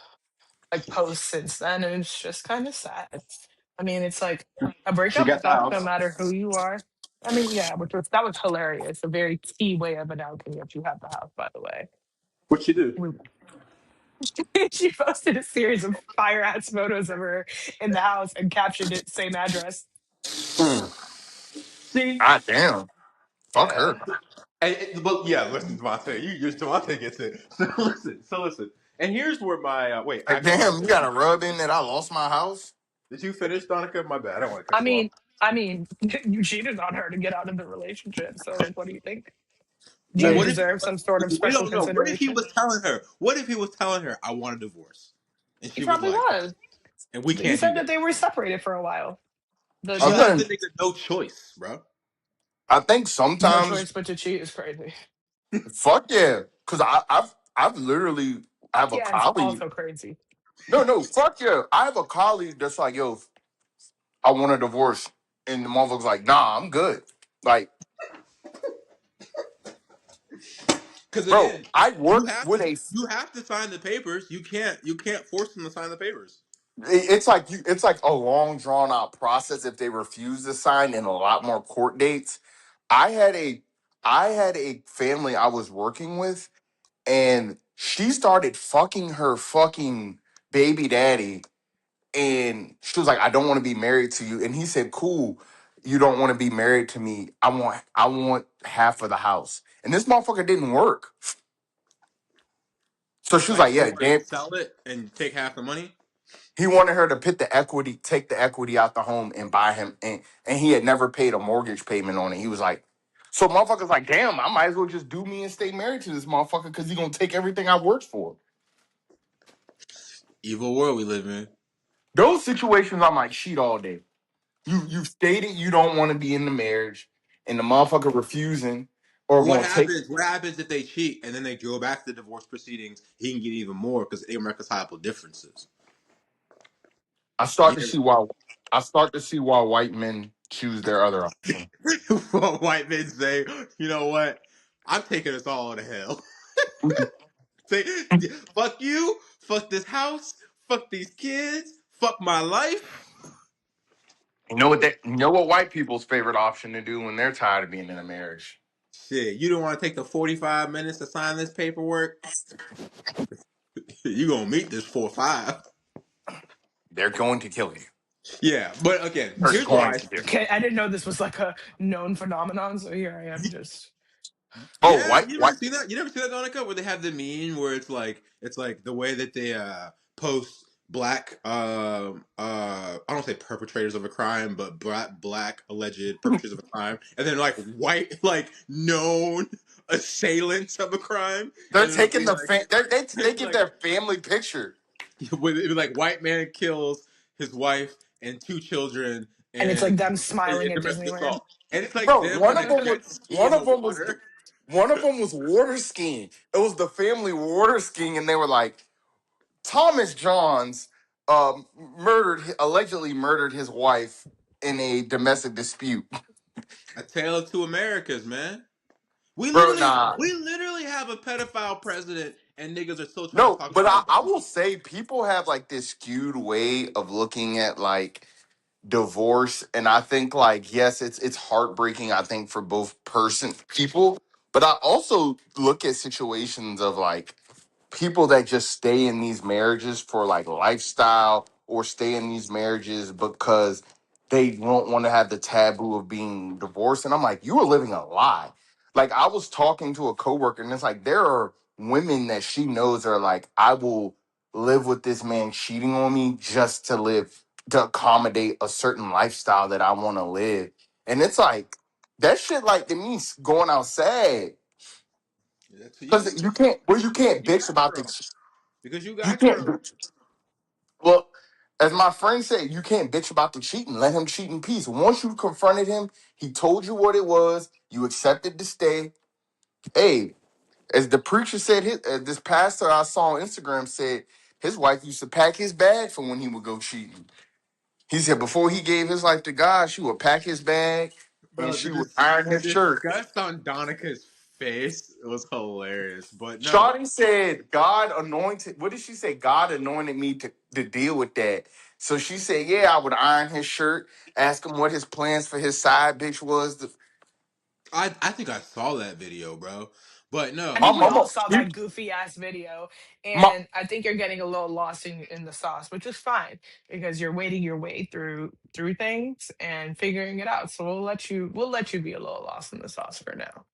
like posts since then, and it's just kind of sad. I mean, it's like a She breakup got the sucks no house. matter who you are. I mean, yeah, that was hilarious. A very key way of announcing that you have the house, by the way. What'd she do? We- she posted a series of fire ass photos of her in the house and captioned it "same address." See, God damn. Fuck Yeah. her. but yeah, listen, Devontae, Devontae gets it. So listen. And here's where my wait, Hey, actually, damn, you got to rub in that I lost my house? did you finish, Donica? My bad. I don't want to I cut you off. mean, I mean, you cheated on her to get out of the relationship. So, like, what do you think? Do Well, you what if deserve some sort of we special don't know? What if he consideration? was telling her? What if he was telling her, "I want a divorce," and He she was probably like, was. "And we He can't do said that that." they were separated for a while. She I The left the think, nigga no choice, bro. I think no sometimes, choice but to cheat is crazy. fuck yeah. Because I've literally Fuck have a yeah, it's colleague. also crazy. No, fuck yeah. I have a colleague that's like, yo, I want a divorce. And the motherfucker's like, nah, I'm good. Like, Because bro, again, I you worked have with to a you have to sign the papers. You can't force them to sign the papers. it's like it's like a long drawn out process if they refuse to sign and a lot more court dates. I had a I had a family I was working with and she started fucking her fucking baby daddy and she was like, I don't want to be married to you. And he said, cool, you don't want to be married to me. I want half of the house. And this motherfucker didn't work. So she was Like like, she yeah, wanted to damn. sell it and take half the money. He wanted her to put the equity, take the equity out the home and buy him. And he had never paid a mortgage payment on it. He was like, so motherfucker's like, damn, I might as well just do me and stay married to this motherfucker because he's gonna take everything I worked for. Evil world we live in. Those situations I'm like, shit all day. You've stated you don't want to be in the marriage, and the motherfucker refusing or What gonna take. happens? What happens if they cheat and then they go back to the divorce proceedings? He can get even more because irreconcilable differences. I start You to see why white men choose their other option. Well, white men say, you know what? I'm taking us all to hell. Say, fuck you, fuck this house, fuck these kids, fuck my life. You know what white people's favorite option to do when they're tired of being in a marriage? Shit, you don't want to take the 45 minutes to sign this paperwork? You gonna meet this 4-5. They're going to kill you. Yeah, but again, They're here's where going I to kill you. Okay, I didn't know this was like a known phenomenon, so here I am just. Oh, Yeah, you never see that? You never see that, Donica, where they have the meme where it's like the way that they post black I don't say perpetrators of a crime, but black alleged perpetrators of a crime, and then like white like known assailants of a crime, they're and it'll taking be the like fa- they it's give like their family picture. with it'll be like white man kills his wife and two children And it's like in, them smiling in at domestic Disneyland. assault, and it's like Bro, them on a jet ski in the water. one of them was water skiing. It was the family water skiing, and they were like, Thomas Johns allegedly murdered his wife in a domestic dispute. A tale of two Americas, man. We Bro, literally, nah. we literally have a pedophile president, and niggas are still trying to No, talk but about I abortion. will say people have like this skewed way of looking at like divorce, and I think like yes, it's heartbreaking, I think, for both people, but I also look at situations of like people that just stay in these marriages for like lifestyle or stay in these marriages because they don't want to have the taboo of being divorced. And I'm like, you are living a lie. Like I was talking to a coworker and it's like there are women that she knows are like, I will live with this man cheating on me just to accommodate a certain lifestyle that I want to live. And it's like that shit like it means going outside. Yeah, to you, Because you can't because bitch you got about girls, this. because you You got can't girls. bitch. Well, as my friend said, you can't bitch about the cheating. Let him cheat in peace. Once you confronted him, he told you what it was. You accepted to stay. Hey, as the preacher said, this pastor I saw on Instagram said his wife used to pack his bag for when he would go cheating. He said before he gave his life to God, she would pack his bag and Bro, she would iron the his shirt. disgust on Donica's face was hilarious. But no, Shawty said, God anointed, what did she say? God anointed me to deal with that. So she said, yeah, I would iron his shirt, ask him what his plans for his side bitch was. I think I saw that video, bro. But I no, think My we all mama, saw that goofy ass video, my, and I think you're getting a little lost in the sauce, which is fine because you're wading your way through things and figuring it out. So we'll let you be a little lost in the sauce for now.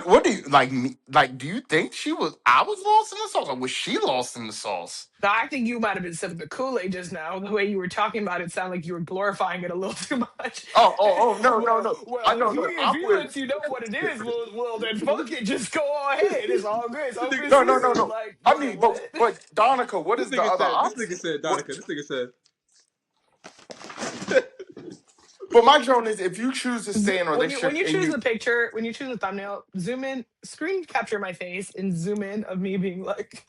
what do you, like, like, do you think I was lost in the sauce or was she lost in the sauce? Now, I think you might have been sipping the Kool-Aid just now. The way you were talking about it sounded like you were glorifying it a little too much. No, no, well, no. I well, know, if no, if I'm he with, lets you know what it is, well, then fuck it, just go ahead. It's all good. It's open this no, no, nigga, no, season. no. Like, I wait, mean, what? but Donica, what this is the nigga other said, option? Donica, What, this nigga said, but my joke is if you choose to stay in a When relationship you and choose you, a picture, when you choose a thumbnail, zoom in, screen capture my face, and zoom in of me being like,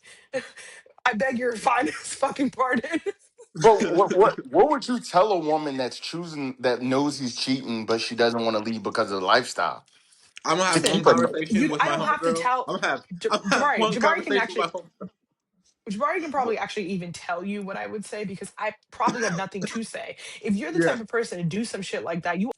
"I beg your finest fucking pardon." but what would you tell a woman that's choosing that knows he's cheating, but she doesn't want to leave because of the lifestyle I'm gonna to have one keep her? conversation with I my don't have to homegirl. tell. I'm gonna have Jabari, one Jabari can conversation with actually my homegirl. Jabari can probably actually even tell you what I would say because I probably have nothing to say. If you're the Yeah, type of person to do some shit like that, you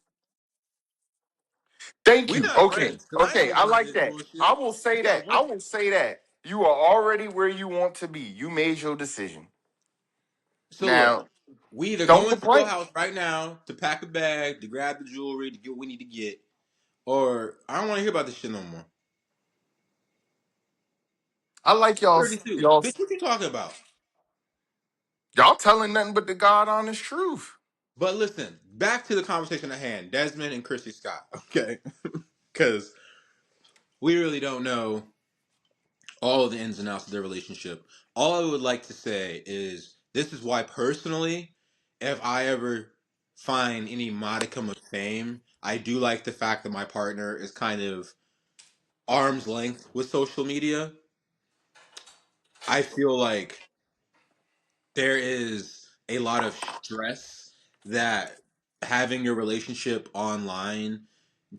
Thank we you. not Okay, friends because I ain't okay, with I none of like this that. I bullshit. will say Yeah, that. I will say that you are already where you want to be. You made your decision. so look, Now, we either don't go into your complain. house right now to pack a bag, to grab the jewelry, to get what we need to get, or I don't want to hear about this shit no more. I like y'all's 32. y'all Bitch, what you talking about? y'all telling nothing but the God honest truth. But listen, back to the conversation at hand. Desmond and Kristy Scott, okay? Because we really don't know all of the ins and outs of their relationship. All I would like to say is this is why personally, if I ever find any modicum of fame, I do like the fact that my partner is kind of arm's length with social media. I feel like there is a lot of stress that having your relationship online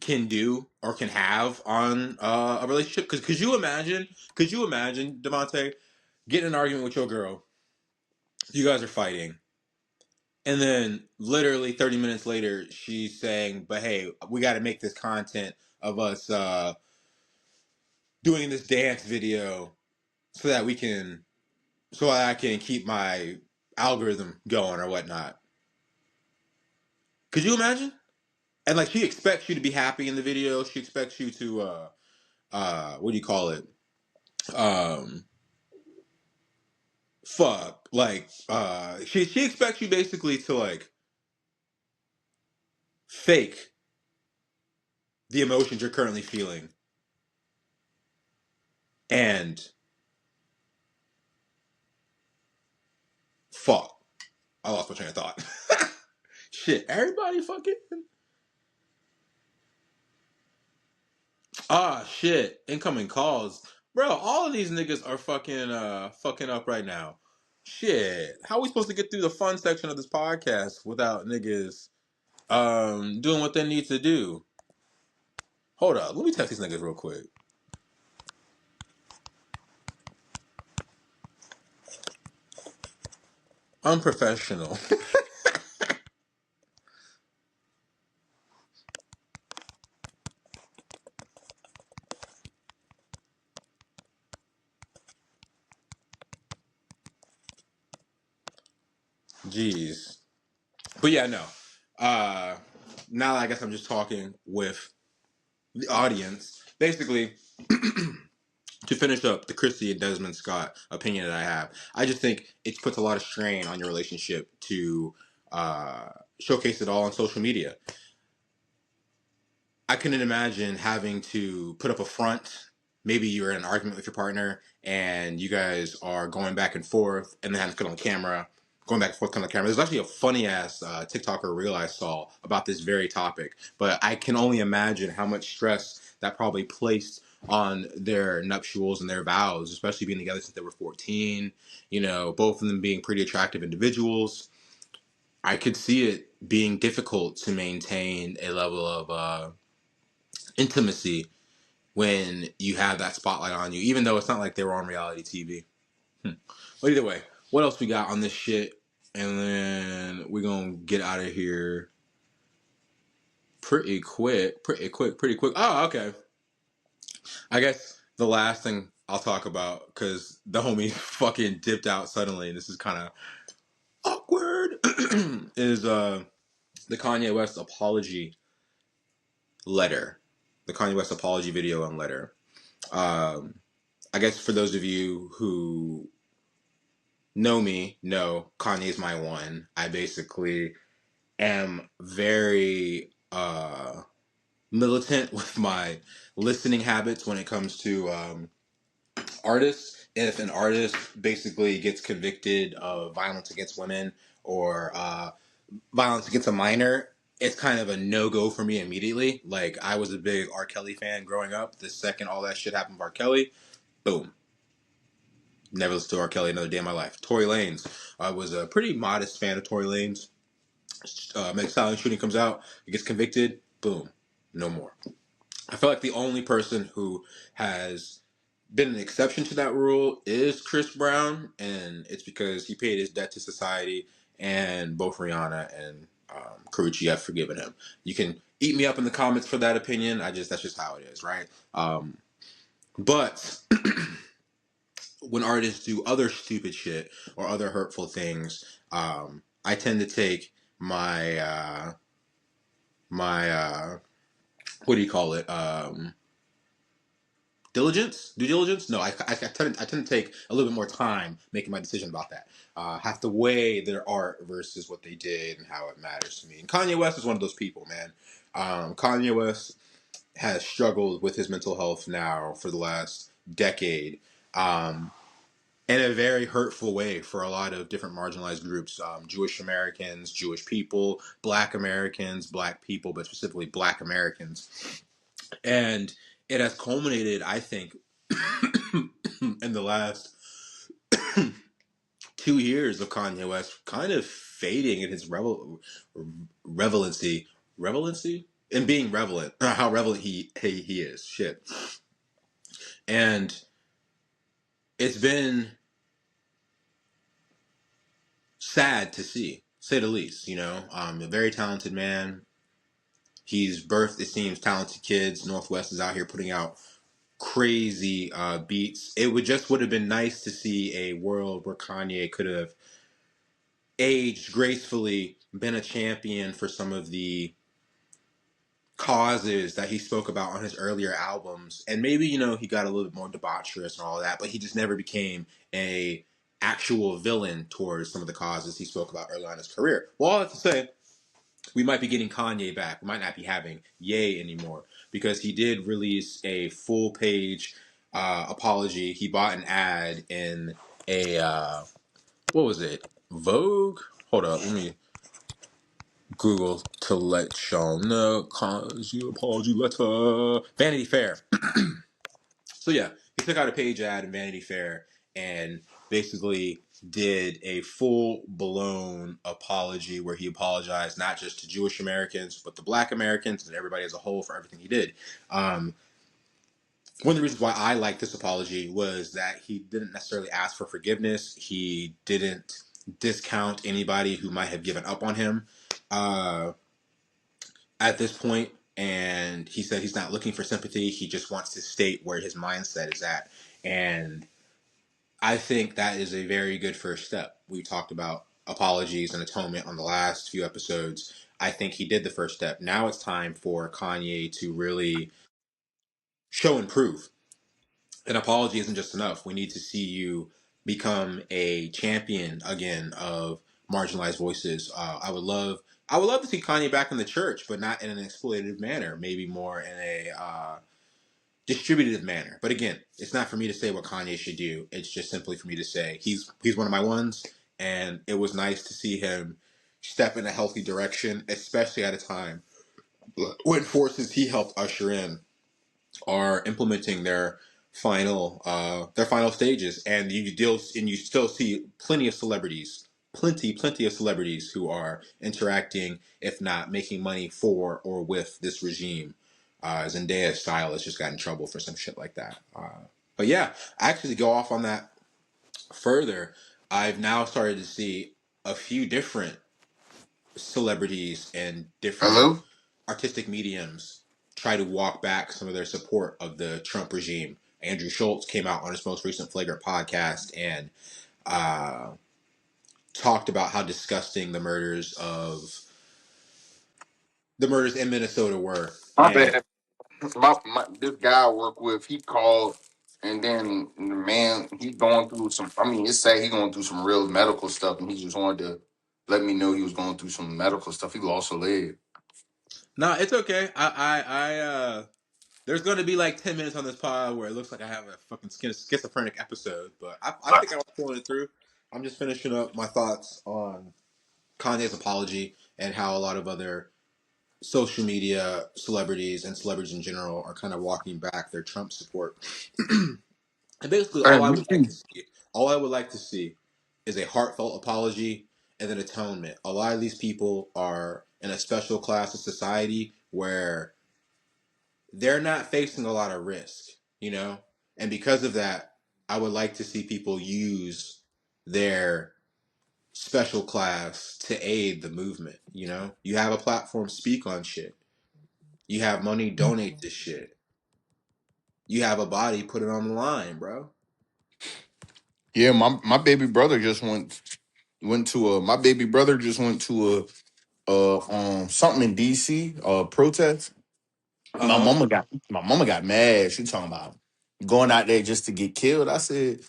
can do or can have on a relationship. Because could you imagine, Devontae, getting in an argument with your girl, you guys are fighting, and then literally 30 minutes later, she's saying, but hey, we got to make this content of us doing this dance video so that we can, so I can keep my algorithm going or whatnot. Could you imagine? And like she expects you to be happy in the video. She expects you to what do you call it? Um fuck. Like she expects you basically to like fake the emotions you're currently feeling. And fuck. I lost my train of thought. Shit, everybody fucking shit. Incoming calls. Bro, all of these niggas are fucking up right now. Shit. How are we supposed to get through the fun section of this podcast without niggas doing what they need to do? Hold up, let me text these niggas real quick. Unprofessional. Jeez. But yeah, no. Uh Now I guess I'm just talking with the audience. Basically, to finish up the Kristy and Desmond Scott opinion that I have, I just think it puts a lot of strain on your relationship to uh, showcase it all on social media. I couldn't imagine having to put up a front. Maybe you're in an argument with your partner and you guys are going back and forth and then have to put on camera. going back and forth on the camera. There's actually a funny ass TikToker reel I saw about this very topic, but I can only imagine how much stress that probably placed on their nuptials and their vows, especially being together since they were 14. You know, both of them being pretty attractive individuals. I could see it being difficult to maintain a level of intimacy when you have that spotlight on you, even though it's not like they were on reality TV. But either way, what else we got on this shit? And then we're going to get out of here pretty quick. Oh, okay. I guess the last thing I'll talk about, because the homie fucking dipped out suddenly, and this is kind of awkward, is the Kanye West apology letter. The Kanye West apology video and letter. I guess for those of you who know me, know Kanye's my one. I basically am very militant with my listening habits when it comes to artists. If an artist basically gets convicted of violence against women or violence against a minor, it's kind of a no-go for me immediately. Like, I was a big R. Kelly fan growing up. The second all that shit happened with R. Kelly, boom. Never listened to R. Kelly another day in my life. Tory Lanez. I was a pretty modest fan of Tory Lanez. Meg Stallion shooting comes out, he gets convicted, boom, no more. I feel like the only person who has been an exception to that rule is Chris Brown, and it's because he paid his debt to society, and both Rihanna and Karrueche have forgiven him. You can eat me up in the comments for that opinion. That's just how it is, right? But when artists do other stupid shit or other hurtful things, I tend to take my what do you call it? Due diligence? No, I tend to take a little bit more time making my decision about that. Have to weigh their art versus what they did and how it matters to me. And Kanye West is one of those people, man. Kanye West has struggled with his mental health now for the last decade. In a very hurtful way for a lot of different marginalized groups, Jewish Americans, Jewish people, Black Americans, Black people, but specifically Black Americans. And it has culminated, I think, in the last 2 years of Kanye West kind of fading in his relevancy, and being relevant, how relevant he is. Shit. And it's been sad to see, say the least. You know, a very talented man. He's birthed, it seems, talented kids. Northwest is out here putting out crazy beats. It would have been nice to see a world where Kanye could have aged gracefully, been a champion for some of the causes that he spoke about on his earlier albums, and maybe, you know, he got a little bit more debaucherous and all that, but he just never became a actual villain towards some of the causes he spoke about early on in his career. Well, all I have to say, we might be getting Kanye back. We might not be having Ye anymore, because he did release a full page apology. He bought an ad in a what was it, Vogue? Hold up, let me Google to let y'all know. Cause you apology letter. Vanity Fair. So yeah, he took out a page ad in Vanity Fair and basically did a full blown apology where he apologized not just to Jewish Americans but to Black Americans and everybody as a whole for everything he did. One of the reasons why I like this apology was that he didn't necessarily ask for forgiveness. He didn't discount anybody who might have given up on him at this point, and he said he's not looking for sympathy. He just wants to state where his mindset is at, and I think that is a very good first step. We talked about apologies and atonement on the last few episodes. I think he did the first step. Now it's time for Kanye to really show and prove. An apology isn't just enough. We need to see you become a champion again of marginalized voices. I would love to see Kanye back in the church, but not in an exploitative manner. Maybe more in a distributive manner. But again, it's not for me to say what Kanye should do. It's just simply for me to say he's one of my ones, and it was nice to see him step in a healthy direction, especially at a time when forces he helped usher in are implementing their final stages, and you still see plenty of celebrities who are interacting, if not making money for or with this regime. Zendaya's stylist just got in trouble for some shit like that. But yeah, actually, to go off on that further, I've now started to see a few different celebrities and different Hello? artistic mediums try to walk back some of their support of the Trump regime. Andrew Schultz came out on his most recent Flagrant podcast and uh, talked about how disgusting the murders in Minnesota were. My And bad. This guy I work with, he called, and then the man, he going through some. I mean, it's sad he going through some real medical stuff, and he just wanted to let me know he was going through some medical stuff. He lost a leg. nah, it's okay. There's going to be like 10 minutes on this pod where it looks like I have a fucking schizophrenic episode, but I think I was pulling it through. I'm just finishing up my thoughts on Kanye's apology and how a lot of other social media celebrities and celebrities in general are kind of walking back their Trump support. And basically, Hey, me too. all I would like to see, is a heartfelt apology and an atonement. A lot of these people are in a special class of society where they're not facing a lot of risk, you know, and because of that, I would like to see people use their special class to aid the movement. You know, you have a platform, speak on shit. You have money, donate this shit. You have a body, put it on the line, bro. Yeah, my baby brother just went to a. My baby brother just went to a something in DC protest. Uh huh. My mama got mad. She talking about going out there just to get killed. I said,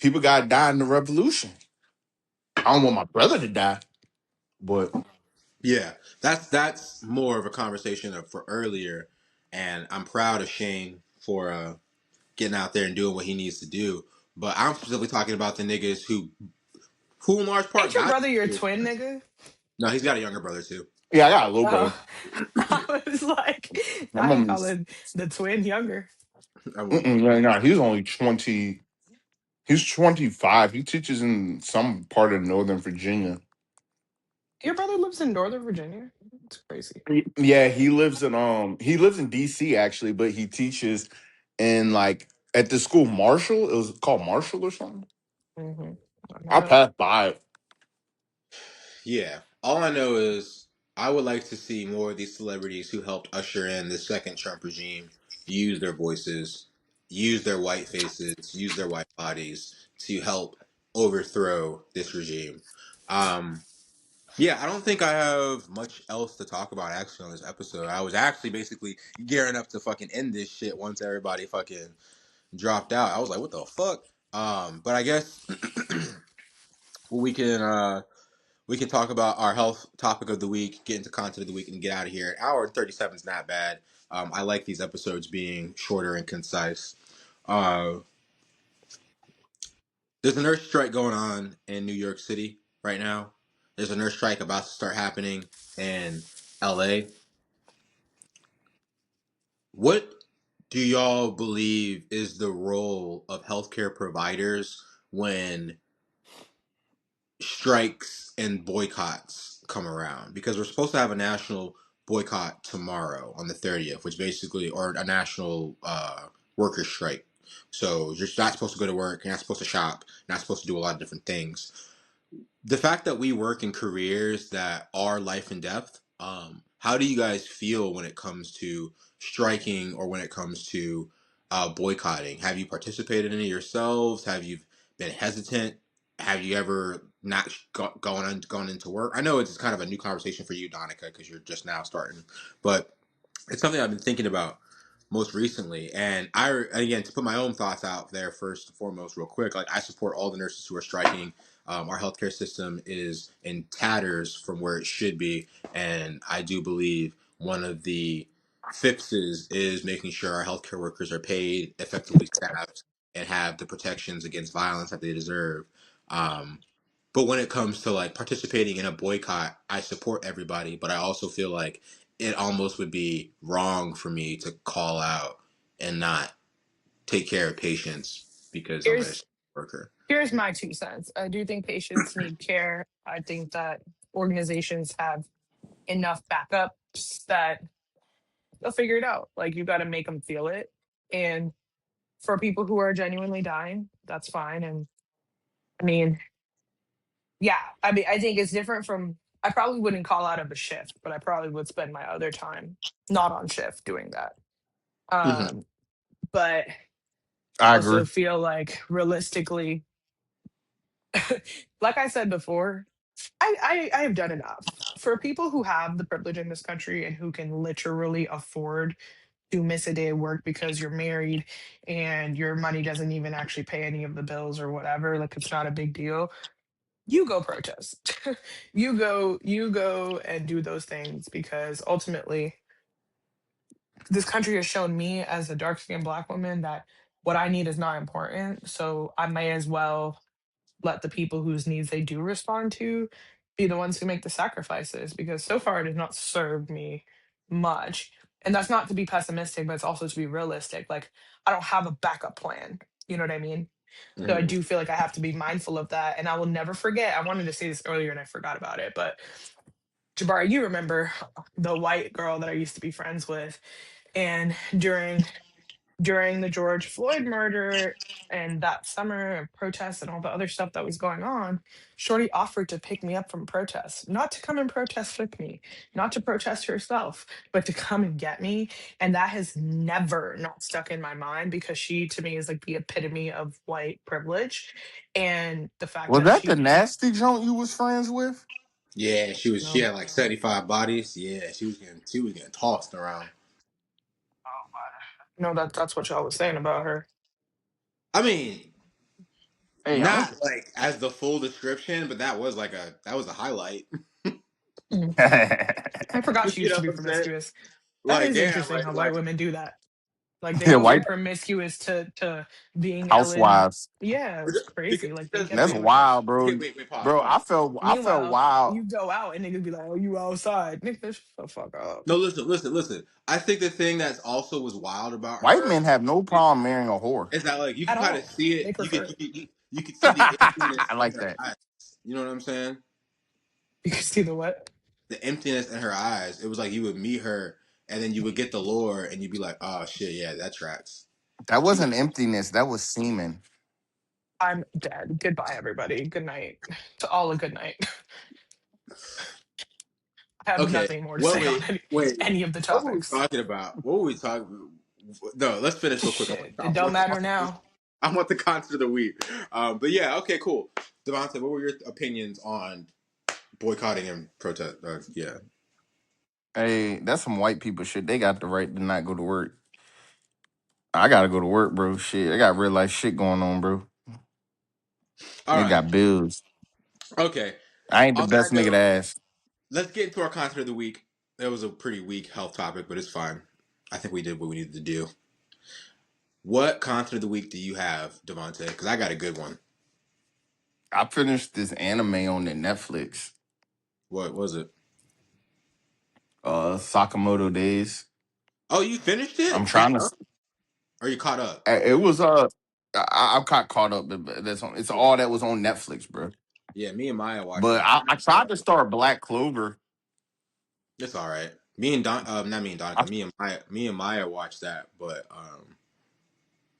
people got to die in the revolution. I don't want my brother to die, but Yeah, that's more of a conversation for earlier, and I'm proud of Shane for getting out there and doing what he needs to do. But I'm specifically talking about the niggas who in large Ain't part your got. brother your twin, nigga? No, he's got a younger brother too. yeah, I got a little brother. Oh, I was like, My now you mom's calling the twin younger. I'm weak. yeah, no, he's only 20. He's 25. He teaches in some part of Northern Virginia. Your brother lives in Northern Virginia? It's crazy. Yeah, he lives in DC actually, but he teaches in like at the school Marshall. It was called Marshall or something. Hmm. I know I that. passed by it. Yeah, all I know is I would like to see more of these celebrities who helped usher in the second Trump regime use their voices, use their white faces, use their white bodies to help overthrow this regime. Um, Yeah, I don't think I have much else to talk about actually on this episode. I was actually basically gearing up to fucking end this shit once everybody fucking dropped out. I was like, what the fuck? But I guess we can talk about our health topic of the week, get into content of the week, and get out of here. An hour and 37 is not bad. I like these episodes being shorter and concise. Uh, there's a nurse strike going on in New York City right now. There's a nurse strike about to start happening in LA. What do y'all believe is the role of healthcare providers when strikes and boycotts come around? Because we're supposed to have a national boycott tomorrow on the 30th, which basically, or a national worker strike. So you're not supposed to go to work, you're not supposed to shop, you're not supposed to do a lot of different things. The fact that we work in careers that are life and death, how do you guys feel when it comes to striking or when it comes to boycotting? Have you participated in it yourselves? Have you been hesitant? Have you ever not gone into work? I know it's kind of a new conversation for you, Donica, because you're just now starting, but it's something I've been thinking about most recently. And again, to put my own thoughts out there first and foremost, real quick, like I support all the nurses who are striking. Our healthcare system is in tatters from where it should be, and I do believe one of the fixes is making sure our healthcare workers are paid, effectively staffed, and have the protections against violence that they deserve. Um, But when it comes to like participating in a boycott, I support everybody, but I also feel like it almost would be wrong for me to call out and not take care of patients because I'm a Here's worker. here's my 2 cents. I do think patients need care. I think that organizations have enough backups that they'll figure it out. Like you got to make them feel it. And for people who are genuinely dying, that's fine. And I mean, yeah, I mean, I think it's different from. I probably wouldn't call out of a shift, but I probably would spend my other time not on shift doing that. Hmm. But I also agree. feel like realistically, like I said before, I have done enough for people who have the privilege in this country and who can literally afford to miss a day of work because you're married and your money doesn't even actually pay any of the bills or whatever. Like it's not a big deal. You go protest. You go and do those things because ultimately this country has shown me as a dark skinned black woman that what I need is not important. So I may as well let the people whose needs they do respond to be the ones who make the sacrifices because so far it has not served me much. And that's not to be pessimistic, but it's also to be realistic. Like I don't have a backup plan. You know what I mean? So I Hmm. do feel like I have to be mindful of that. And I will never forget. I wanted to say this earlier and I forgot about it. But Jabari, you remember the white girl that I used to be friends with. And during the George Floyd murder and that summer and protests and all the other stuff that was going on, Shorty offered to pick me up from protests, not to come and protest with me, not to protest herself, but to come and get me. And that has never not stuck in my mind because she, to me, is like the epitome of white privilege. And the fact Was that that the she, nasty joint you was friends with? Yeah, she was. She no, had like 75 bodies. Yeah, she was getting tossed around. no, that's what y'all was saying about her. I mean, Hey, I not don't. like as the full description, but that was a highlight. Mhm. I forgot she You used know to be what I'm saying? promiscuous. That Like, is damn, interesting how white like women do that. Like they Yeah, go from white promiscuous to being Ellen. housewives. Yeah, it's crazy. Like they get That's away wait, with it. wild, bro. wait, pause, Bro, pause. I felt Meanwhile, wild. you go out and niggas be like, "Oh, you outside, nigga? Shut the fuck up." No, listen. I think the thing that's also was wild about White her men have no problem marrying a whore. is that like you can At kind of all. see They it. prefer it. You could see the emptiness I in like her that. eyes. You know what I'm saying? You can see the what? The emptiness in her eyes. It was like you would meet her and then you would get the lore and you'd be like, oh shit, yeah, that tracks. That She wasn't emptiness. That was semen. I'm dead. Goodbye, everybody. Good night. To all a good night. I have okay. nothing more to What say on wait, wait. any of the What were we topics. talking about? What were we talking? No, let's finish real quick. Shit, it don't matter now. I want the concert of the week. But yeah, okay, cool. Devontae, what were your opinions on boycotting and protest? Yeah. Hey, that's some white people shit. They got the right to not go to work. I gotta go to work, bro. Shit, I got real life shit going on, bro. All Nigga right. got bills. Okay. I ain't the On best that nigga to note, ask. let's get into our concert of the week. That was a pretty weak health topic, but it's fine. I think we did what we needed to do. What concert of the week do you have, Devontae? Because I got a good one. I finished this anime on the Netflix. What was it? Sakamoto Days. Oh, you finished I'm it? trying to. Are you caught up? It was I'm caught up. But that's on. It's all that was on Netflix, bro. Yeah, me and Maya watched But it. I tried to start Black Clover. It's all right. Me and not me and I Donica. Me and Maya watched that, but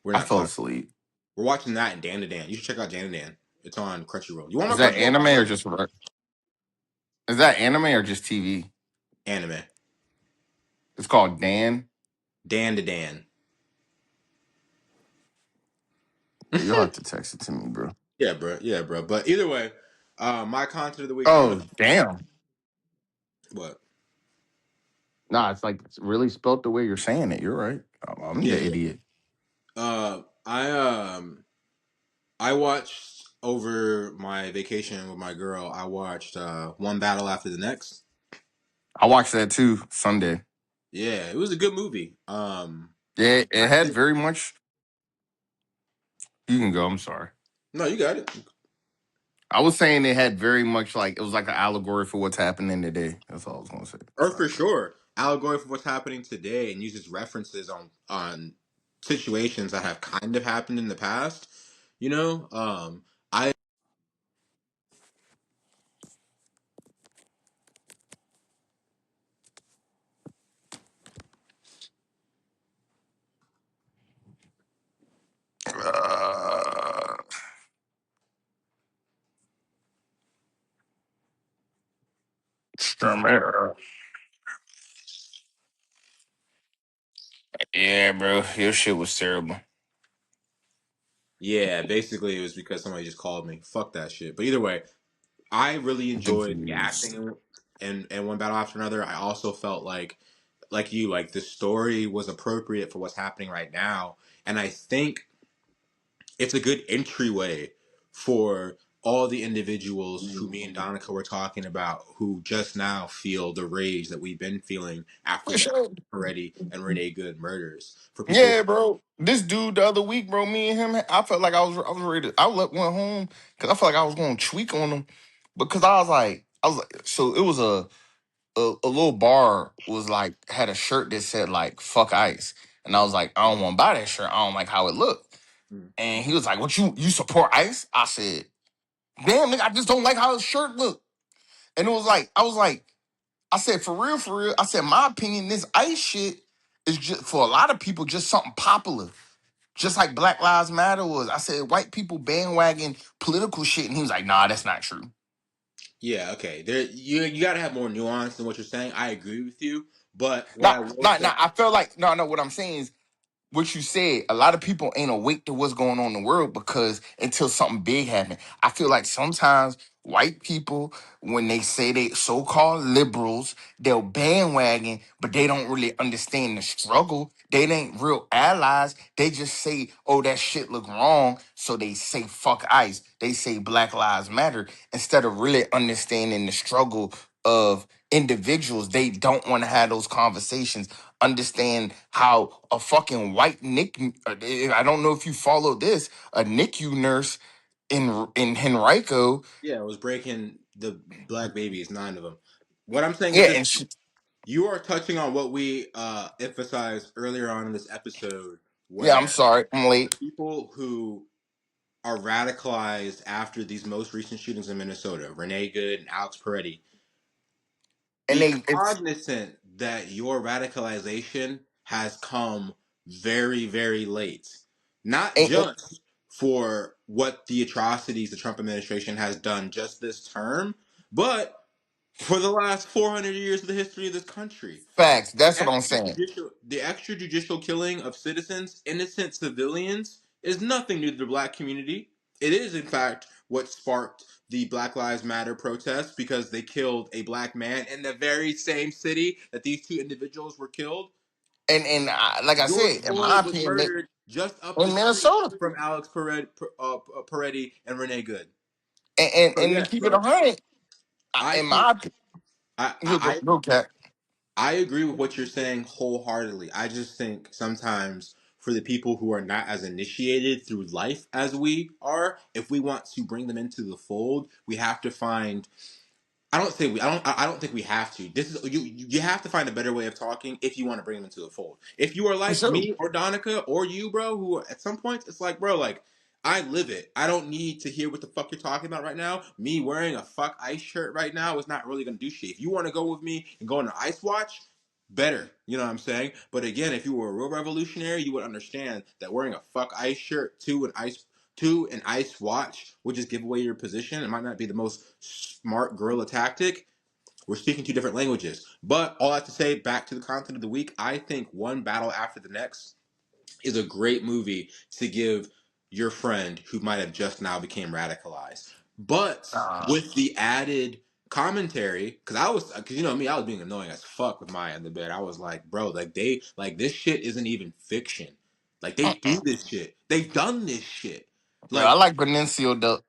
we're I not fell caught up. asleep. We're watching that and Dan to Dan. You should check out Dan to Dan. It's on Crunchyroll. You want my Is that Crunchyroll anime or password? just is that anime or just TV? Anime. It's called Dan. Dan to Dan. You'll have to text it to me, bro. Yeah, bro. Yeah, bro. But either way, my content of the week. I'm gonna Oh, damn. what? Nah, it's like it's really spelt the way you're saying it. You're right. I'm Yeah, the yeah. idiot. I watched over my vacation with my girl. I watched One Battle After the Next. I watched that too Sunday. Yeah, it was a good movie. Yeah, it I had think very much. You can go. I'm sorry. no, you got it. I was saying it had very much like it was like an allegory for what's happening today. That's all I was gonna say. Or for sure, allegory for what's happening today, and uses references on situations that have kind of happened in the past. You know, I Uh, Sturmer. Yeah, bro, your shit was terrible. yeah, basically it was because somebody just called me. Fuck that shit. But either way, I really I'm enjoyed the confused. acting and one battle after another. I also felt like you, like the story was appropriate for what's happening right now, and I think it's a good entryway for all the individuals who me and Donica were talking about who just now feel the rage that we've been feeling after For the sure. Peretti and Renee Good murders. For people, Yeah, bro. This dude the other week, bro, me and him, I felt like I was ready to, went home because I felt like I was going to tweak on him because I was like, so it was a little bar was like, had a shirt that said like, fuck ice. And I was like, I don't want to buy that shirt. I don't like how it looked. mm, And he was like, what, you support ice? I said, damn, nigga, I just don't like how his shirt looked. And it was like, I was like, I said, for real, I said, my opinion, this ice shit is just, for a lot of people, just something popular. Just like Black Lives Matter was. I said, white people bandwagon political shit. And he was like, nah, that's not true. yeah, okay. There, you got to have more nuance than what you're saying. I agree with you, but what Nah, I will nah, say, nah. I feel like, no, what I'm saying is, what you said, a lot of people ain't awake to what's going on in the world because until something big happen. I feel like sometimes white people, when they say they so-called liberals, they'll bandwagon, but they don't really understand the struggle. They ain't real allies. They just say, oh, that shit look wrong. So they say fuck ICE. They say Black Lives Matter instead of really understanding the struggle of individuals. They don't want to have those conversations, understand how a fucking white I don't know if you follow this, a NICU nurse in Henrico. yeah, it was breaking the black babies, 9 of them. What I'm saying is Yeah, this: and she, you are touching on what we emphasized earlier on in this episode, yeah, I'm where sorry, I'm late. people who are radicalized after these most recent shootings in Minnesota, Renee Good and Alex Peretti, And be it's cognizant that your radicalization has come very, very late. Not and just for what the atrocities the Trump administration has done just this term, but for the last 400 years of the history of this country. facts. That's what I'm saying. The extrajudicial killing of citizens, innocent civilians, is nothing new to the black community. It is, in fact, what sparked the Black Lives Matter protests because they killed a black man in the very same city that these two individuals were killed. And like I George said, in my Floyd was opinion, they murdered just up the in street Minnesota. from Alex Peretti and Renee Good. So And to yes, keep it bro, 100, I in my think opinion, I, you I go cat. I agree with what you're saying wholeheartedly. I just think sometimes for the people who are not as initiated through life as we are, if we want to bring them into the fold, we have to find I don't say we. I don't think we have to. This is you. You have to find a better way of talking if you want to bring them into the fold. If you are For like sure. me or Donica or you, bro, who are, at some points it's like, bro, like I live it. I don't need to hear what the fuck you're talking about right now. Me wearing a fuck ice shirt right now is not really gonna do shit. If you want to go with me and go on an ice watch, better. You know what I'm saying? But again, if you were a real revolutionary, you would understand that wearing a fuck ice shirt to an ice watch would just give away your position. It might not be the most smart guerrilla tactic. We're speaking two different languages. But all I have to say, back to the content of the week, I think One Battle After the Next is a great movie to give your friend who might have just now became radicalized. But Uh, with the added commentary, because you know me, I was being annoying as fuck with Maya in the bed. I was like, bro, like this shit isn't even fiction. Like they do mm-mm. this shit. They've done this shit. Yeah, I Like like Benicio del.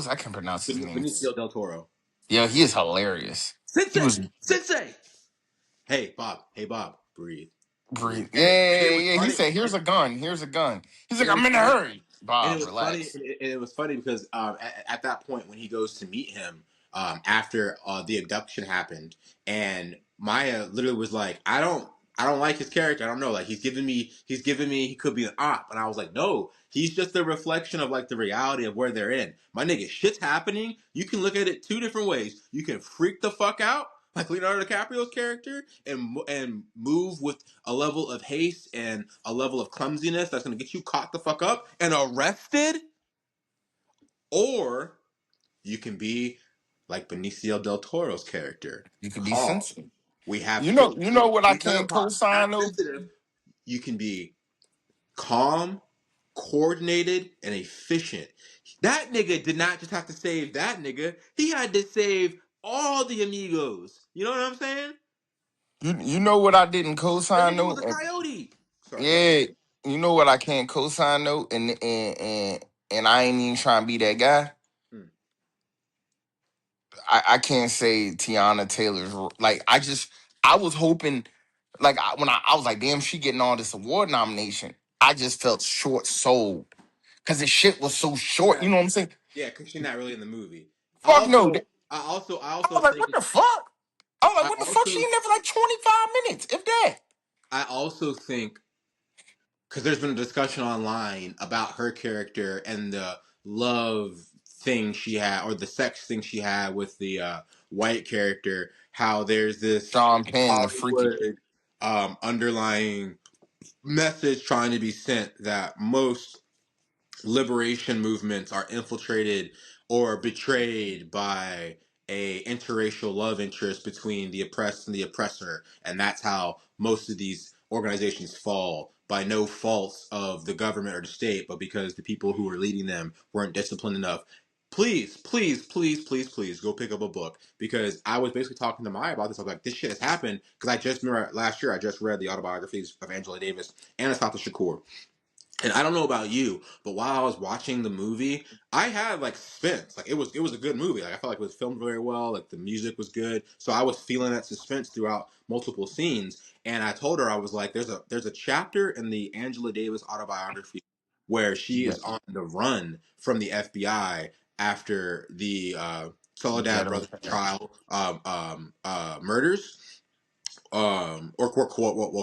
I can't pronounce his name. Benicio del Toro. Yeah, he is hilarious. He Sensei! was Sensei! Hey Bob. Hey Bob. Breathe. Breathe. breathe. Yeah, yeah, And it yeah, was yeah. He funny. said, "Here's a gun. Here's a gun." He's And like, it was "I'm in a funny. hurry." And it Bob, was funny. relax. And it was funny because at that point when he goes to meet him after the abduction happened, and Maya literally was like, I don't like his character. I don't know. Like he's giving me. He could be an op, and I was like, no, he's just a reflection of like the reality of where they're in. My nigga, shit's happening. You can look at it two different ways. You can freak the fuck out, like Leonardo DiCaprio's character, and move with a level of haste and a level of clumsiness that's going to get you caught the fuck up and arrested, or you can be like Benicio del Toro's character, You could be calm. sensitive. We have You know children. what I We no, can't no, not co-sign though. sensitive. You can be calm, coordinated, and efficient. That nigga did not just have to save that nigga. He had to save all the amigos. You know what I'm saying? You know what I didn't That co-sign nigga though. was a coyote. Sorry, go ahead. Yeah, you know what I can't co-sign though, and I ain't even trying to be that guy. Hmm. I can't say Tiana Taylor's like I was hoping like when I was like, damn, she getting all this award nomination. I just felt short souled because the shit was so short. Yeah, You know what I'm saying? yeah, because she's not really in the movie. Fuck no. I I also was like, think what the fuck? I was like, I what the fuck? She also in there for like 25 minutes, if that. I also think because there's been a discussion online about her character and the love thing she had or the sex thing she had with the white character. How there's this Sean Penn, the freaky. Hollywood underlying message trying to be sent that most liberation movements are infiltrated or betrayed by a interracial love interest between the oppressed and the oppressor, and that's how most of these organizations fall, by no faults of the government or the state, but because the people who were leading them weren't disciplined enough. Please, please, please, please, please go pick up a book, because I was basically talking to Maya about this. I was like, this shit has happened, because I just remember last year I just read the autobiographies of Angela Davis and Assata Shakur. And I don't know about you, but while I was watching the movie, I had like suspense. Like it was a good movie. Like I felt like it was filmed very well. Like the music was good, so I was feeling that suspense throughout multiple scenes. And I told her, I was like, there's a chapter in the Angela Davis autobiography where she Yeah, is on the run from the FBI after the Soledad ghetto brothers parents. trial murders, or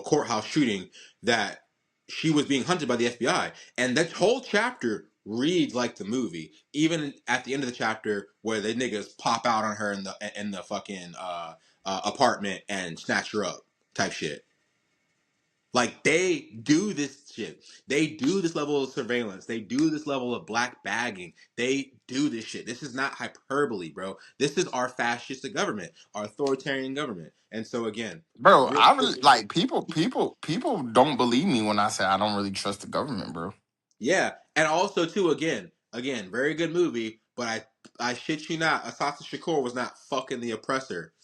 courthouse shooting, that she was being hunted by the FBI, and that whole chapter reads like the movie. Even at the end of the chapter, where the niggas pop out on her in the fucking apartment and snatch her up, type shit. Like they do this shit. They do this level of surveillance. They do this level of black bagging. They do this shit. This is not hyperbole, bro. This is our fascist government, our authoritarian government. And so again, Bro, real I really quickly, like people don't believe me when I say I don't really trust the government, bro. yeah. And also too, again, very good movie, but I shit you not, Assata Shakur was not fucking the oppressor.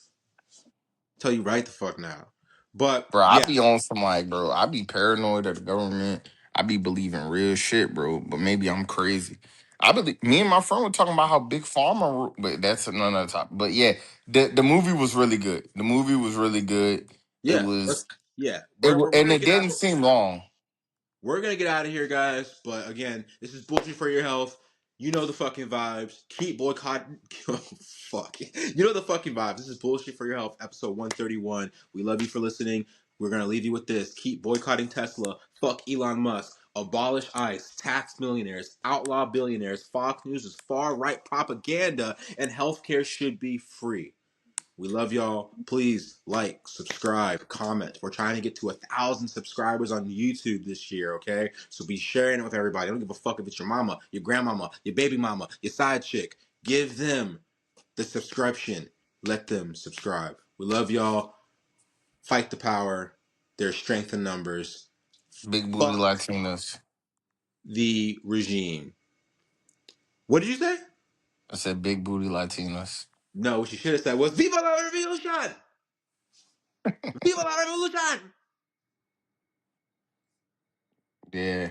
Tell you right the fuck now. But Bro, I yeah, be on some like, bro, I be paranoid of the government. I be believing real shit, bro. But maybe I'm crazy. I believe me and my friend were talking about how big pharma, but that's another topic. But yeah, the movie was really good. The movie was really good. It yeah, was yeah. We're and gonna it get out. didn't seem long. We're gonna get out of here, guys. But again, this is bullshit for your health. You know the fucking vibes. Keep boycotting. Oh, fuck. You know the fucking vibes. This is bullshit for your health. Episode 131. We love you for listening. We're gonna leave you with this. Keep boycotting Tesla. Fuck Elon Musk. Abolish ICE. Tax millionaires. Outlaw billionaires. Fox News is far right propaganda, and healthcare should be free. We love y'all. Please like, subscribe, comment. We're trying to get to 1,000 subscribers on YouTube this year, okay? So be sharing it with everybody. I don't give a fuck if it's your mama, your grandmama, your baby mama, your side chick. Give them the subscription. Let them subscribe. We love y'all. Fight the power. There's strength in numbers. Big booty Fuck Latinas. the regime. What did you say? I said big booty Latinas. No, what you should have said was Viva la Revolution! Viva la Revolution! Yeah.